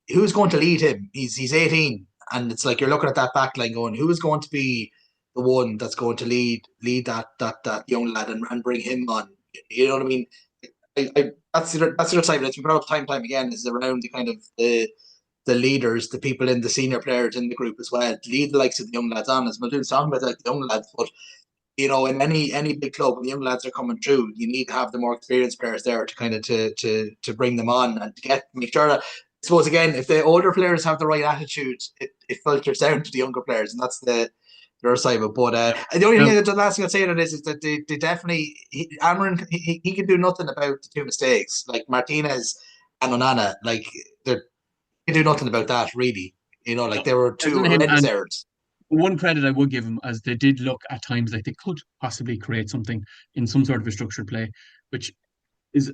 who's going to lead him? He's 18, and it's like you're looking at that back line going, who is going to be the one that's going to lead that young lad and bring him on? You know what I mean? That's the other side. It's been brought up time and time again. Is around the kind of the leaders, the people in the senior players in the group as well, lead the likes of the young lads on. As Muldoon's talking about, like the young lads, but in any big club, when the young lads are coming through, you need to have the more experienced players there to kind of to bring them on and to make sure that. I suppose again, if the older players have the right attitude, it filters down to the younger players, and that's the other side of it. But the only Now, thing, the last thing I'd say on this is that they definitely Amarin he can do nothing about the two mistakes like Martinez and Onana. Like they're can do nothing about that, really. Like there were two isn't him horrendous and errors. one credit I would give them as they did look at times like they could possibly create something in some sort of a structured play, which is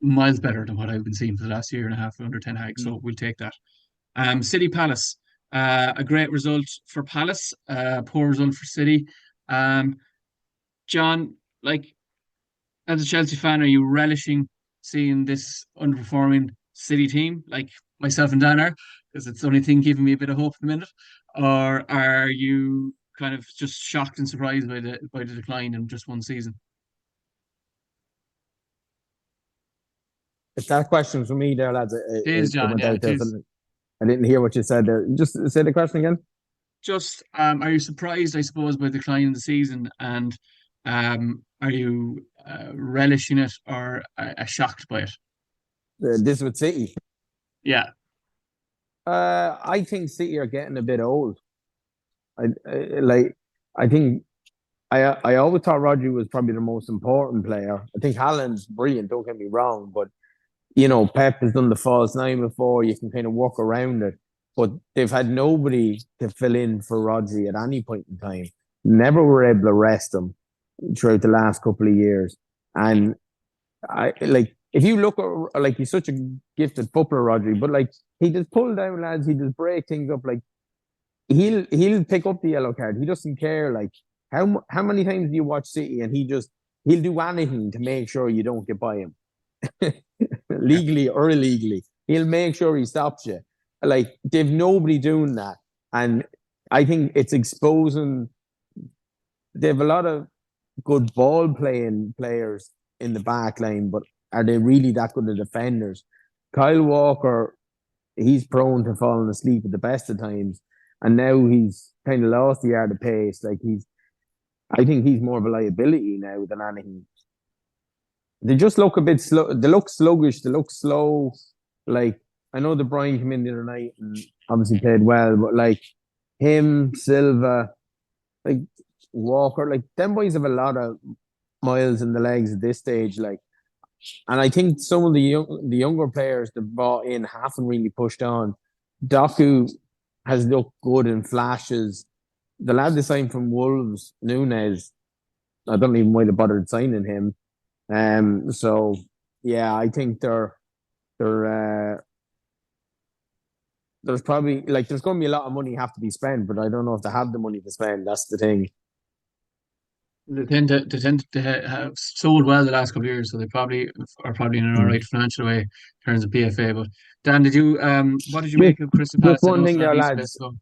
miles better than what I've been seeing for the last year and a half under Ten Hag. So we'll take that. City Palace, a great result for Palace, poor result for City. Um, John, like as a Chelsea fan, are you relishing seeing this underperforming City team, like myself and Dan are, because it's the only thing giving me a bit of hope at the minute? Or are you kind of just shocked and surprised by the decline in just one season? If that question for me there, lads, It is, it John. went Yeah, out it there. is. I didn't hear what you said there. Just say the question again. Just are you surprised, I suppose, by the decline in the season, and are you relishing it or shocked by it? This with City. Yeah, I think City are getting a bit old. Like I think I always thought Rodri was probably the most important player. I think Haaland's brilliant. Don't get me wrong, but Pep has done the false nine before. You can kind of walk around it, but they've had nobody to fill in for Rodri at any point in time. Never were able to rest him throughout the last couple of years. And I like if you look at like he's such a gifted footballer, Rodri, but like he just pull down lads, he just break things up. Like he'll pick up the yellow card. He doesn't care. Like how many times do you watch City and he'll do anything to make sure you don't get by him. Yeah. legally or illegally. He'll make sure he stops you. Like they've nobody doing that, and I think it's exposing. They've a lot of good ball playing players in the back line, but are they really that good of defenders? Kyle Walker, he's prone to falling asleep at the best of times, and now he's kind of lost the art of pace. I think he's more of a liability now than anything. They just look a bit slow. They look sluggish. They look slow. Like I know the Brian came in the other night and obviously played well, but like him, Silva, like Walker, like them boys have a lot of miles in the legs at this stage. Like, and I think some of the younger players that brought in haven't really pushed on. Doku has looked good in flashes. The lad they signed from Wolves, Nunes, I don't even why they bothered signing him. So yeah, I think they're there's probably like there's going to be a lot of money have to be spent, but I don't know if they have the money to spend. That's the thing. They tend to have sold well the last couple of years, so they probably are probably in an all Mm. right financial way in terms of PFA. But Dan, what did you Just, make of Crystal just Palace? I one know thing there, Southeast best lads. go.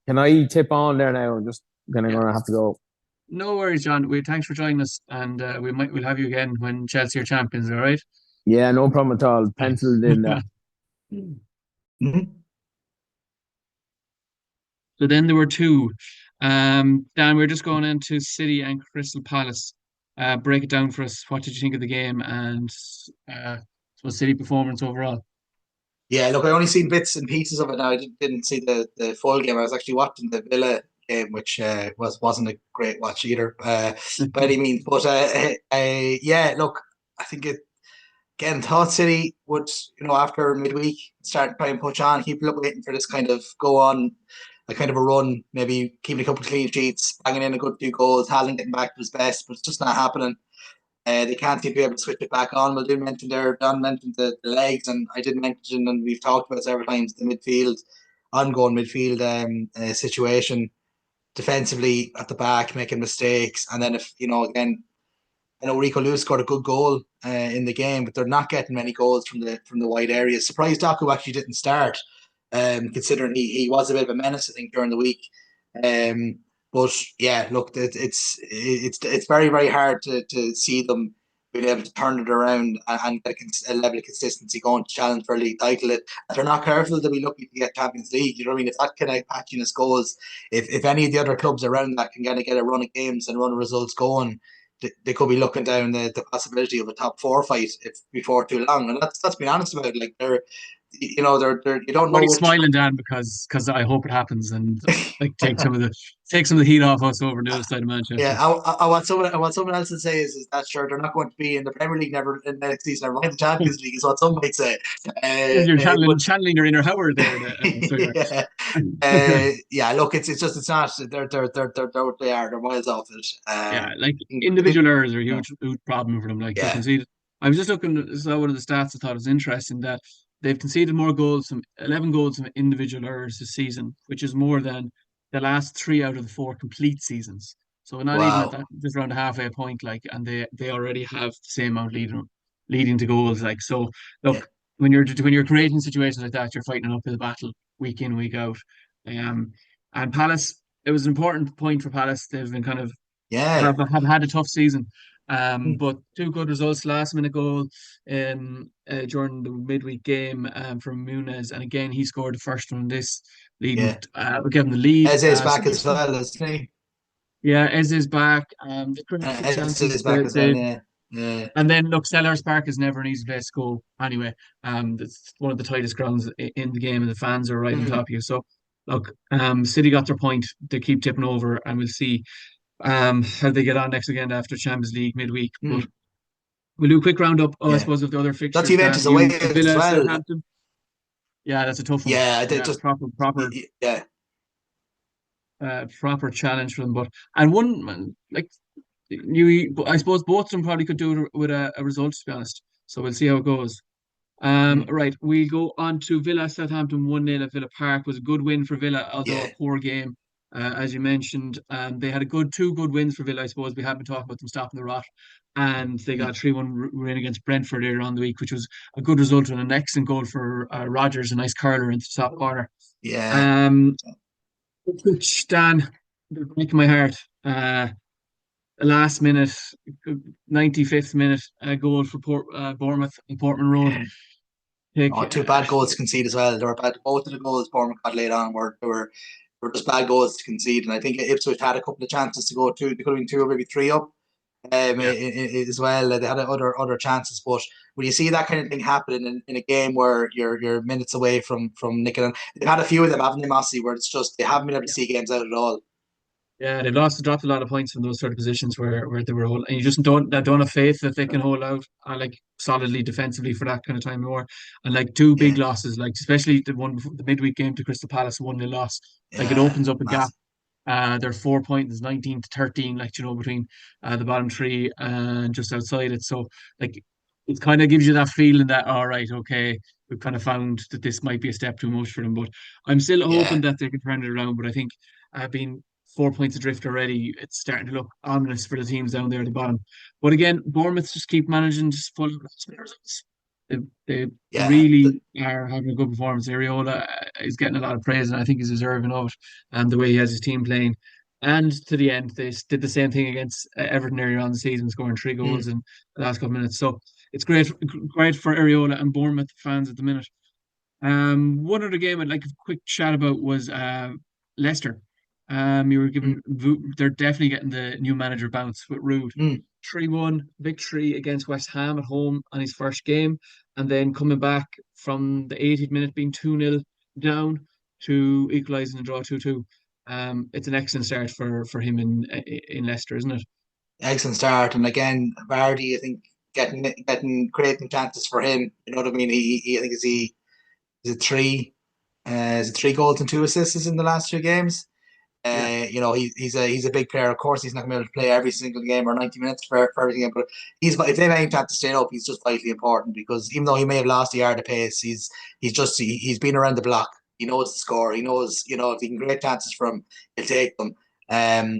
Can I tip on there now? I'm just gonna Yeah, gonna have to go. no worries, John. Thanks for joining us, and we'll have you again when Chelsea are champions. All right. Yeah, no problem at all. Penciled in there. Mhm. So then there were two. Dan, we're just going into City and Crystal Palace. Break it down for us. What did you think of the game and City performance overall? Yeah, look, I only seen bits and pieces of it now. I didn't see the full game. I was actually watching the Villa game, which wasn't a great watch either, by any means. But yeah, look, I think it again. Thought City would, after midweek, start to try and push on. Keep waiting for this kind of go on, a kind of a run. Maybe keeping a couple of clean sheets, banging in a good few goals, Haaland getting back to his best, but it's just not happening. They can't seem to be able to switch it back on. Well, Don mentioned the legs, and I did mention, and we've talked about it several times, the midfield, ongoing midfield situation, defensively at the back, making mistakes. And then if, again, I know Rico Lewis scored a good goal in the game, but they're not getting many goals from the wide areas. Surprised Doku actually didn't start, considering he was a bit of a menace, I think, during the week. Um, but yeah, look, it's very very hard to see them being able to turn it around and get a level of consistency going to challenge for a league title. If they're not careful, they'll be lucky to get Champions League. You know what I mean? If that kind of patchiness goes, if any of the other clubs around that can kind of get a run of games and run of results going, they could be looking down the possibility of a top four fight if before too long. And that's being honest about it. Like they're you don't I'm know only which. smiling, Dan, because I hope it happens and like take some of the heat off us over the other side of Yeah, Manchester. I want someone else to say is that sure they're not going to be in the Premier League never in the next season or in the Champions League is what some might say. You're But channeling your inner Howard there. So yeah, yeah. Look, it's not. They're miles off it. yeah, like I think individual errors are a huge problem for them. Like they yeah, conceded. I was just looking, saw one of the stats I thought was interesting that they've conceded more goals from 11 goals from individual errors this season, which is more than the last three out of the four complete seasons. So we're not even at wow, that, just around the halfway point, like, and they already have the same amount leading to goals. Like, so yeah, look, when you're creating situations like that, you're fighting an uphill battle week in, week out. Um, and Palace, it was an important point for Palace. They've been kind of yeah. have had a tough season. Hmm. But two good results, last minute goal during the midweek game from Muniz, and again he scored the first one this leading Yeah, we gave him the lead. Eze is So back as well, isn't he? yeah, Ez is back. They created the Eze chances. is back as well. Yeah, yeah. And then look, Sellers Park is never an easy place to go. Anyway, it's one of the tightest grounds in the game, and the fans are right on Hmm. top of you. So look, City got their point. They keep tipping over, and we'll see how they get on next weekend after Champions League midweek. But Hmm. we'll do a quick roundup, I Yeah. suppose, of the other That's fixtures. Dan, Juventus away you as Villa, well. Southampton. Yeah, that's a tough one. Yeah, they Yeah, just proper challenge for them. But and one like I suppose both of them probably could do it with a result. To be honest, so we'll see how it goes. mm, Right, we go on to Villa Southampton 1-0 at Villa Park was a good win for Villa, although a yeah, poor game, as you mentioned. They had two good wins for Villa. I suppose we have been talking about them stopping the rot, and they got Mm. a 3-1 win against Brentford earlier on the week, which was a good result and an excellent goal for Rodgers, a nice curler into the top corner. Yeah. Um, which Dan, breaking my heart. Last minute, 95th minute goal for Bournemouth on Portman Road. Pick, Oh, two bad goals to concede as well. They were bad. Both of the goals Bournemouth got laid on were just bad goals to concede. And I think Ipswich had a couple of chances to go two. They could have been two or maybe three up. yeah, As well, they had other chances. But when you see that kind of thing happening in a game where you're minutes away from nicking, they've had a few of them, haven't they, Mossy? Where it's just they haven't been able to yeah. see games out at all. Yeah, they've dropped a lot of points from those sort of positions where they were holding, and you just don't have faith that they can hold out like solidly defensively for that kind of time more. And like two big Yeah, losses, like especially the one before, the midweek game to Crystal Palace, 1-0 loss, like it yeah, opens up a gap. massive. They're 4 points, there's 19 to 13, like between the bottom three and just outside it. So like it kind of gives you that feeling that all right, okay, we've kind of found that this might be a step too much for them. But I'm still hoping Yeah, that they can turn it around. But I think being 4 points adrift already, it's starting to look ominous for the teams down there at the bottom. But again, Bournemouth just keep managing just full results. They yeah. really are having a good performance. Areola is getting a lot of praise, and I think he's deserving of it. And the way he has his team playing, and to the end, they did the same thing against Everton earlier on the season, scoring three Mm. goals in the last couple of minutes. So it's great for Areola and Bournemouth fans at the minute. One other game I'd like a quick chat about was Leicester. You were Mm. given they're definitely getting the new manager bounce with Rude. Mm. 3-1 victory against West Ham at home on his first game, and then coming back from the 80th minute being 2-0 down to equalising and draw 2-2. It's an excellent start for him in Leicester, isn't it? Excellent start, and again, Vardy, I think getting creating chances for him. You know what I mean? I think is it three goals and two assists in the last two games. Yeah, He's a big player. Of course, he's not going to be able to play every single game or 90 minutes for every game. But if they have any chance to stay up, he's just vitally important because even though he may have lost a yard of pace, he's been around the block. He knows the score. He knows if he can create chances from, he'll take them.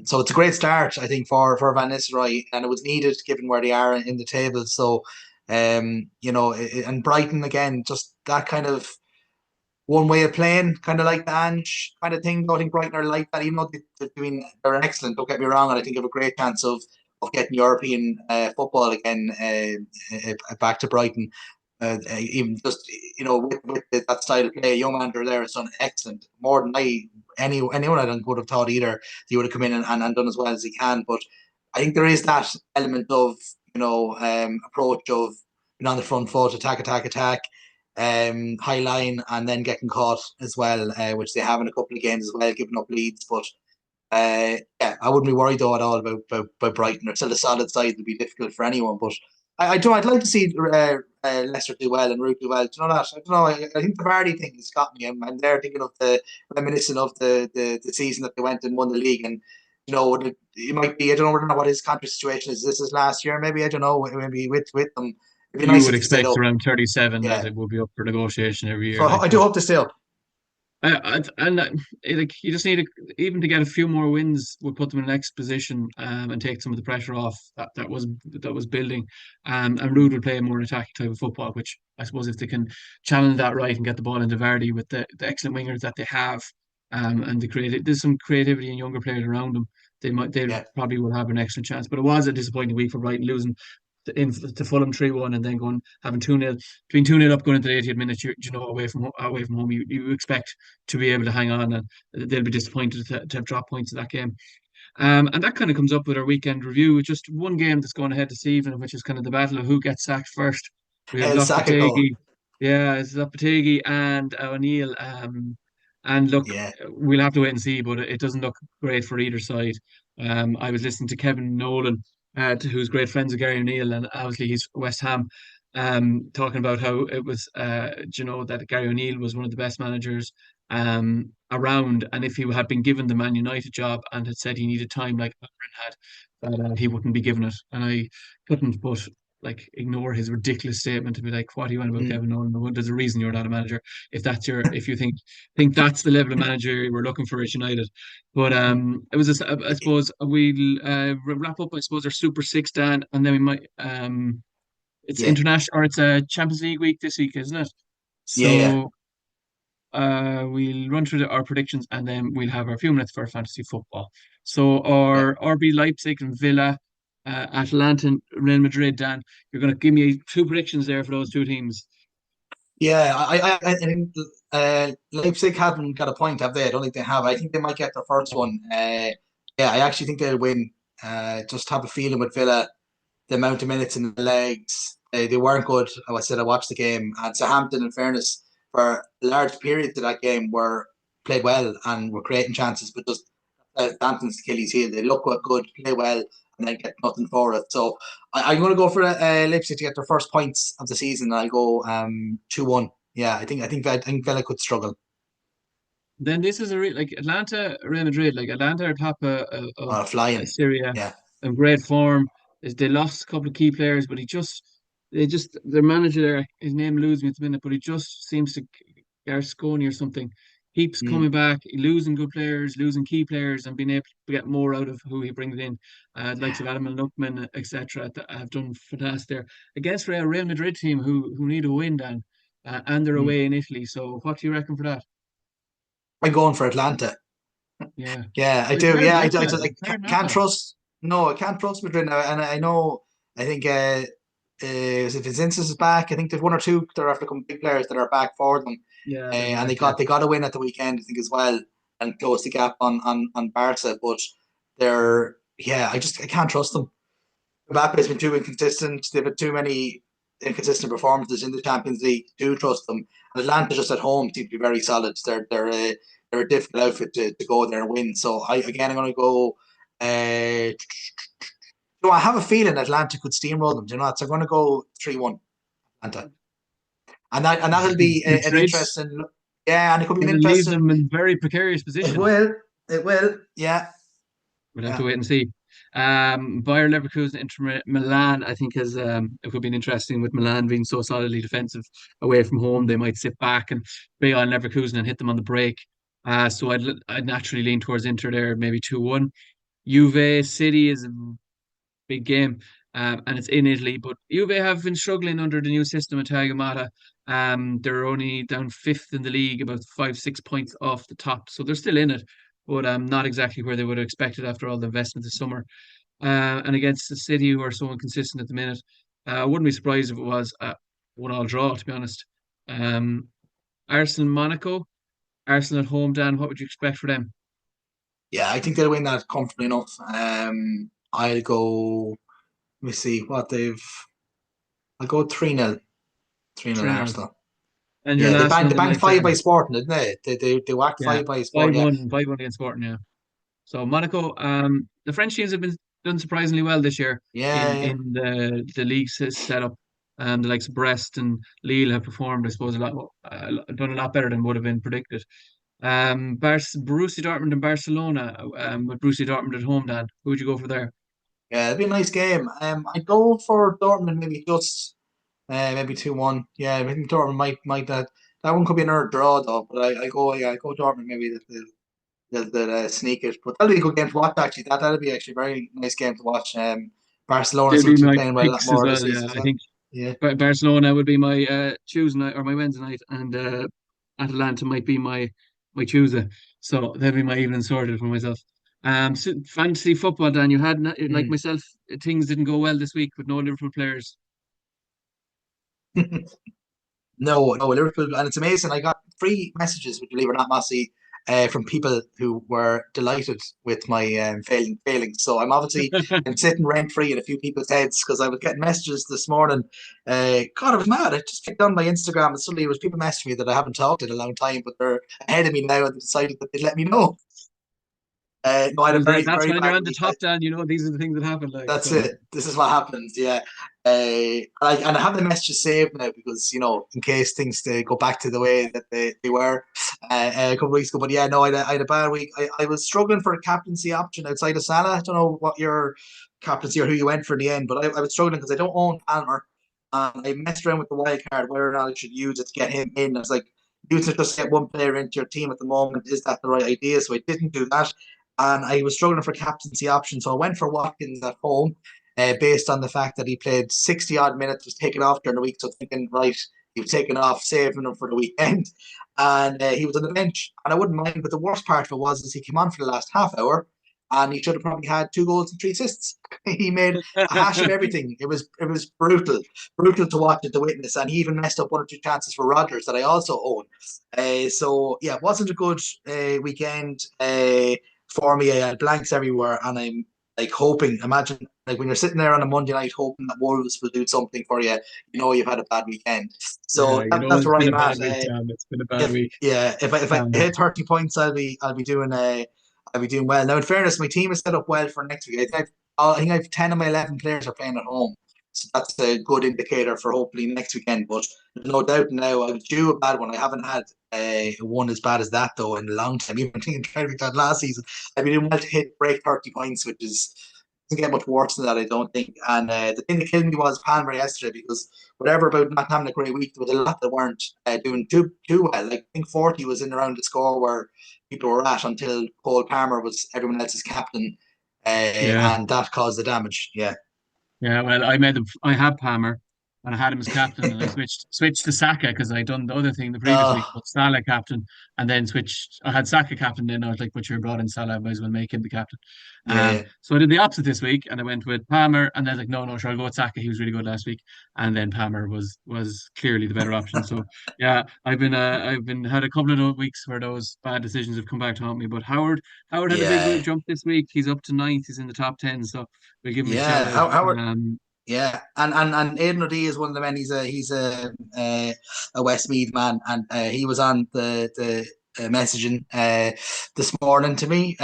So it's a great start, I think, for Van Nistelrooy, and it was needed given where they are in the table. So, and Brighton again, just that kind of one way of playing, kind of like the Ange kind of thing. I think Brighton are like that, even though they're excellent. Don't get me wrong, and I think they have a great chance of getting European football again back to Brighton. Even just with that style of play, a young manager there has done excellent, more than anyone I would have thought either. He would have come in and done as well as he can. But I think there is that element of approach of being on the front foot, attack, high line, and then getting caught as well, which they have in a couple of games as well, giving up leads. But yeah, I wouldn't be worried though at all about Brighton. They're still a solid side. It'll be difficult for anyone, but I do. I'd like to see Leicester do well and Root do well. Do you know that? I don't know. I think the Vardy thing has got me. I'm there thinking of reminiscent of the season that they went and won the league, and it might be. I don't know what his contract situation is. This is last year, maybe. I don't know. Maybe with them, it'd be you nice would if they stayed expect up. around 37 that Yeah. it will be up for negotiation every So year. Like, I do but hope to stay up. like you just need even to get a few more wins would put them in the next position and take some of the pressure off that was building. And Rude will play a more attacking type of football, which I suppose if they can channel that right and get the ball into Vardy with the excellent wingers that they have, and there's some creativity and younger players around them. They Yeah. probably will have an excellent chance. But it was a disappointing week for Brighton losing to Fulham 3-1 and then going having 2-0 between 2-0 up going into the 80th minute. Away from home, you expect to be able to hang on, and they'll be disappointed to have dropped points in that game. And that kind of comes up with our weekend review with just one game that's going ahead this evening, which is kind of the battle of who gets sacked first. We have El Sakago. Lopetegui, yeah, it's Lopetegui and O'Neill. And look, Yeah. we'll have to wait and see, but it doesn't look great for either side. I was listening to Kevin Nolan, who's great friends with Gary O'Neill, and obviously he's West Ham, talking about how it was, that Gary O'Neill was one of the best managers around, and if he had been given the Man United job and had said he needed time like Aaron had, that he wouldn't be given it. And I couldn't but like ignore his ridiculous statement to be like, what do you want about Mm. Kevin Nolan? There's a reason you're not a manager. If you think that's the level of manager we're looking for at United. But it was I suppose we'll wrap up. I suppose our Super Six, Dan, and then we might it's Yeah, international or it's a Champions League week this week, isn't it? yeah. So we'll run through our predictions and then we'll have our few minutes for fantasy football. So Yeah. our RB Leipzig and Villa, Atalanta and Real Madrid, Dan, you're going to give me two predictions there for those two teams. Yeah, I think Leipzig haven't got a point, have they? I don't think they have. I think they might get their first one. Yeah, I actually think they'll win. Just have a feeling with Villa, the amount of minutes in the legs, they weren't good. I said I watched the game, and Southampton, in fairness, for large periods of that game, were played well and were creating chances, but just Southampton's Achilles heel. They look good, play well, and then get nothing for it. So I'm going to go for Leipzig to get their first points of the season. I'll go 2-1. Yeah, I think Villa could struggle. Then this is like Atlanta, Real Madrid. Like Atlanta are top of Flying. Syria Yeah. in great form. Is they lost a couple of key players, but their manager there, his name eludes me at the minute, but he just seems to Garsconi or something keeps Mm. coming back, losing good players, losing key players, and being able to get more out of who he brings in. The likes of Adam and Lookman, etc. Have done fantastic there against a Real Madrid team who need a win, Dan, and they're Mm. away in Italy. So what do you reckon for that? I'm going for Atlanta. Yeah. Yeah, I It's do. hard Yeah, not to. I It's hard not can't to. trust. No, I can't trust Madrid now. And I know. I think if Vincenus is back, I think there's one or two that are after come big players that are back for them, Yeah, they're and back. Yeah. they got a win at the weekend, I think as well, and close the gap on Barca. But I can't trust them. Mbappe's been too inconsistent. They've had too many inconsistent performances in the Champions League to trust them. And Atlanta just at home seem to be very solid. They're a difficult outfit to go there and win. So I'm going to go. I have a feeling Atlanta could steamroll them. Do you know that? So I'm going to go 3-1 Atlanta, and that'll be an Madrid, interesting. Yeah, and it could be an it'll leave interesting. them in very precarious It position. will. It will. Yeah. We'll have to Yeah. wait and see. Bayer Leverkusen, Inter Milan, I think it could be interesting with Milan being so solidly defensive away from home. They might sit back and be on Leverkusen and hit them on the break. So I'd naturally lean towards Inter there, maybe 2-1. Juve City is a big game, and it's in Italy. But Juve have been struggling under the new system at Thiago Motta. They're only down fifth in the league, about 5-6 points off the top, so they're still in it, but not exactly where they would have expected after all the investment this summer. And against the City, who are so inconsistent at the minute, I wouldn't be surprised if it was a 1-1 draw, to be honest. Um, Arsenal Monaco, Arsenal at home, Dan. What would you expect for them? Yeah, I think they'll win that comfortably enough. I'll go. Let me see what they've. I'll go 3-0. 3-0 3-0. Arsenal. And your Yeah, last one, they then, banged like five by Sporting, didn't they? They whacked yeah, five by Sporting. Yeah. 5-1, 5-1 against Sporting, yeah. So Monaco, the French teams have been done surprisingly well this year Yeah, in yeah. the league setup. The likes of Brest and Lille have performed, I suppose, done a lot better than would have been predicted. Borussia Dortmund and Barcelona, with Borussia Dortmund at home, Dan. Who would you go for there? Yeah, it'd be a nice game. I'd go for Dortmund maybe 2-1. Yeah, I think Dortmund might that one could be another draw though. But I go Dortmund maybe they'll sneak it. But that'll be a good game to watch actually. That'll be actually a very nice game to watch. Barcelona They'll seem be to be my playing well a lot picks as more this well. season Yeah, as I well. think Yeah. Barcelona would be my Tuesday night or my Wednesday night, and Atalanta might be my Tuesday. So they'll be my evening sorted for myself. So fantasy football, Dan. You had like Mm. myself, things didn't go well this week with no Liverpool players. No, Liverpool, and it's amazing. I got free messages, would you believe it or not, Massey, from people who were delighted with my failings. So I'm sitting rent free in a few people's heads because I was getting messages this morning. God, I was mad. I just clicked on my Instagram and suddenly it was people messaging me that I haven't talked in a long time, but they're ahead of me now and they decided that they'd let me know. No, I had a very, That's very when you're bad on the week. top, Dan. You know these are the things that happen. Like That's so. it. This is what happens. Yeah. And I have the messages saved now because, in case things they go back to the way that they were. a couple of weeks ago. But yeah, no, I had a bad week. I was struggling for a captaincy option outside of Salah. I don't know what your captaincy or who you went for in the end, but I was struggling because I don't own Palmer. I messed around with the wild card, whether or not I should use it to get him in. I was like, using it just to get one player into your team at the moment, is that the right idea? So I didn't do that. And I was struggling for captaincy option. So I went for Watkins at home, based on the fact that he played 60 odd minutes, was taken off during the week. So thinking, right, he was taken off, saving him for the weekend. And he was on the bench. And I wouldn't mind, but the worst part of it was is he came on for the last half hour and he should have probably had 2 goals and 3 assists. He made a hash of everything. It was brutal to watch it, to witness, and he even messed up 1 or 2 chances for Rodgers that I also own. So yeah, it wasn't a good weekend for me. I had blanks everywhere, and I'm like hoping. Imagine like when you're sitting there on a Monday night hoping that Wolves will do something for you. You know you've had a bad weekend. Yeah, So you know that's it's where been a I'm bad at. week, Tom. It's been a bad If week. yeah, if I Um, hit 30 points, I'll be doing I'll be doing well. Now, in fairness, my team is set up well for next week. I think I've 10 of my 11 players are playing at home, so that's a good indicator for hopefully next weekend. But there's no doubt now I was due a bad one. I haven't had one as bad as that though in a long time. Even thinking trying to that last season, I've been doing well to hit break 30 points, which is doesn't get much worse than that, I don't think. And the thing that killed me was Palmer yesterday because whatever about not having a great week, there was a lot that weren't doing too well. Like I think 40 was in around the score where people were at until Cole Palmer was everyone else's captain, yeah. and that caused the damage. Yeah. Yeah, well, I made him. I had Palmer, and I had him as captain, and I switched to Saka because I'd done the other thing the previous week, Oh, but Salah captain, and then switched. I had Saka captain, then I was like, "But you're brought in Salah, I might as well make him the captain." yeah, So I did the opposite this week, and I went with Palmer, and then I was like, "No, no, sure, I'll go with Saka. He was really good last week," and then Palmer was clearly the better option. So yeah, I've been had a couple of those weeks where those bad decisions have come back to haunt me. But Howard had a big yeah, jump this week. He's up to ninth. He's in the top 10. So we'll give him a shout yeah. out. How Yeah, and Aidan O'D is one of the men. He's a Westmeath man, and he was on the messaging this morning to me.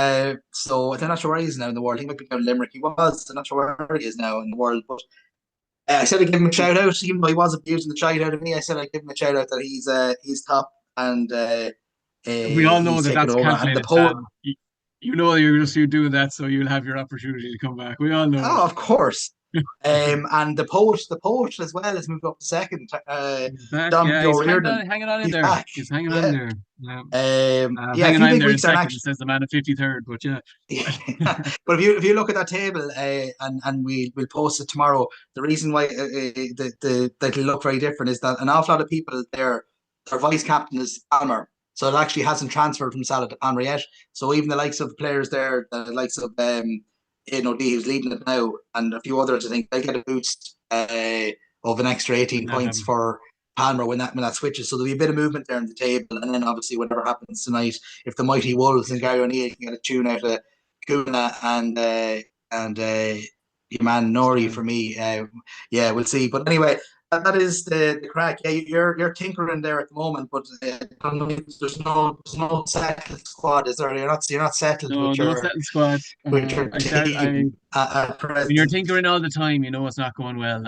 So I'm not sure where he is now in the world. He might be down in Limerick. He was. I'm not sure where he is now in the world. But I said I'd give him a shout out, even though he was abusing the shite out of me. I said I'd give him a shout out that he's top and We all know he's that taken that's over. And the calculated, poll. Sam. You know you're doing that, so you'll have your opportunity to come back. We all know Oh, of course. And the poet as well has moved up to second. he's back. John Yeah, B. he's O'Riordan, hanging on in he's there. back. He's hanging on Yeah. there. Yeah, Yeah, a hanging few on in big there in weeks are second. actually. It says the man at 53rd, but yeah, Yeah. But if you look at that table, and we'll post it tomorrow. The reason why that'll look very different is that an awful lot of people there, their vice captain is Palmer, so it actually hasn't transferred from Salah to Palmer yet. So even the likes of players there, the likes of Aidan O'D, who's leading it now, and a few others, I think they'll get a boost of an extra 18 when that points happens. for Palmer when that switches. So there'll be a bit of movement there in the table, and then obviously whatever happens tonight, if the mighty Wolves and Gary O'Neill can get a tune out of Kuna and your man Nori So, for me. Yeah, we'll see. But anyway, that is the crack. Yeah, you're tinkering there at the moment, but there's no settled squad. Is there? You're not settled no, with no your settled squad. with your I start. I team at When you're present. tinkering all the time, you know it's not going well.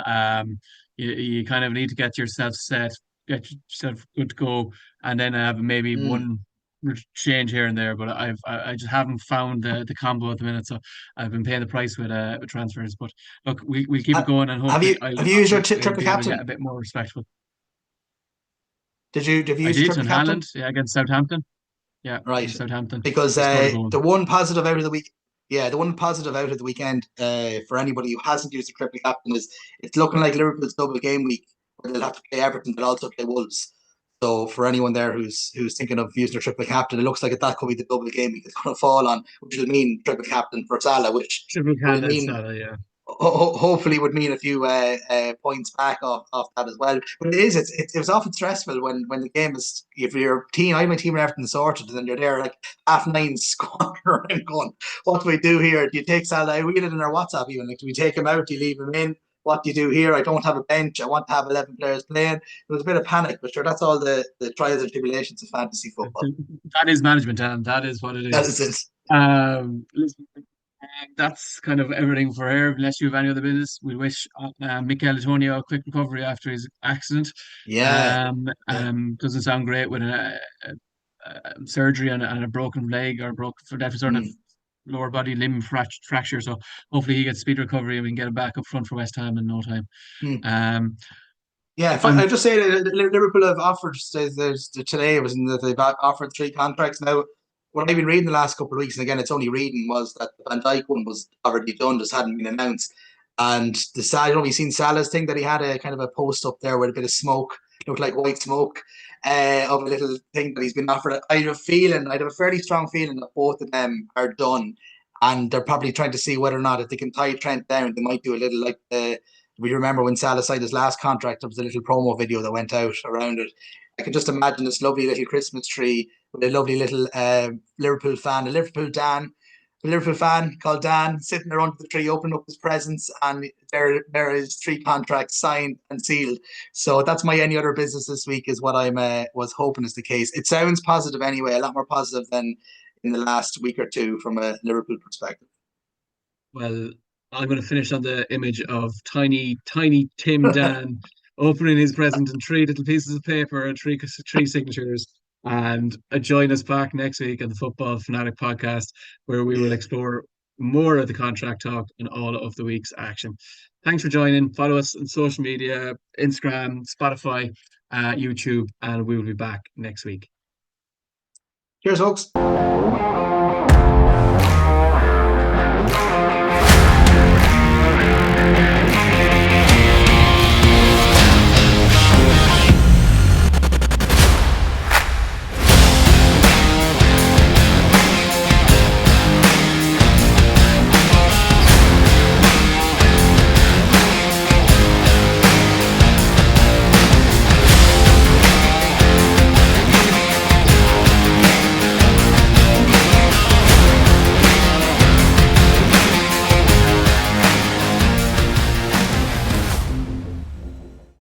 You kind of need to get yourself set, get yourself good to go, and then have maybe Mm. one change here and there. But I just haven't found the combo at the minute, so I've been paying the price with transfers. But look, we'll keep it Uh, going, and have hopefully you have you used your I'll triple be able to get a captain? bit more respectful. Did you I use your did triple on captain? Haaland, yeah, against Southampton. Yeah, Right, against Southampton, because he scored a goal. the one positive out of the week, yeah, the one positive out of the weekend for anybody who hasn't used the triple captain is it's looking like Liverpool's double game week where they'll have to play Everton but also play Wolves. So for anyone there who's thinking of using their triple captain, it looks like that could be the double game week it's going to fall on, which will mean triple captain for Salah, which Triple will Canada, mean Salah, yeah. hopefully would mean a few points back off that as well. But it was often stressful when the game is if your team, I have my team and everything sorted, and then you're there like half nine squawking around going, what do we do here? Do you take Salah? We did it in our WhatsApp even like, do we take him out? Do you leave him in? What do you do here? I don't have a bench. I want to have 11 players playing. There was a bit of panic, but sure, that's all the trials and tribulations of fantasy football. That is management, and that is what it That is. is it. Listen, that's kind of everything for here. Unless you have any other business, we wish Mikel Antonio a quick recovery after his accident. Yeah, yeah. Doesn't sound great with surgery and a broken leg or definitely sort of Mm. lower body limb fracture. So hopefully he gets speed recovery and we can get him back up front for West Ham in no time. Mm. Um, Yeah, if I I'm just say that Liverpool have offered, there's today it was in that they've offered 3 contracts now. What I've been reading the last couple of weeks, and again, it's only reading, was that the Van Dijk one was already done, just hadn't been announced. And I don't know if you've seen Salah's thing that he had a kind of a post up there with a bit of smoke, looked like white smoke, of a little thing that he's been offered. I have a fairly strong feeling that both of them are done, and they're probably trying to see whether or not if they can tie Trent down, they might do a little like the we remember when Salah signed his last contract, there was a little promo video that went out around it. I can just imagine this lovely little Christmas tree with a lovely little Liverpool fan, a Liverpool fan called Dan, sitting there under the tree, opening up his presents, and there is 3 contracts signed and sealed. So that's my any other business this week, is what I'm was hoping is the case. It sounds positive anyway, a lot more positive than in the last week or two from a Liverpool perspective. Well, I'm going to finish on the image of tiny Tim Dan opening his present and 3 little pieces of paper and three signatures. And join us back next week on the Football Fanatic podcast, where we will Yeah. explore more of the contract talk and all of the week's action. Thanks for joining. Follow us on social media, Instagram, Spotify, YouTube, and we will be back next week. Cheers, folks.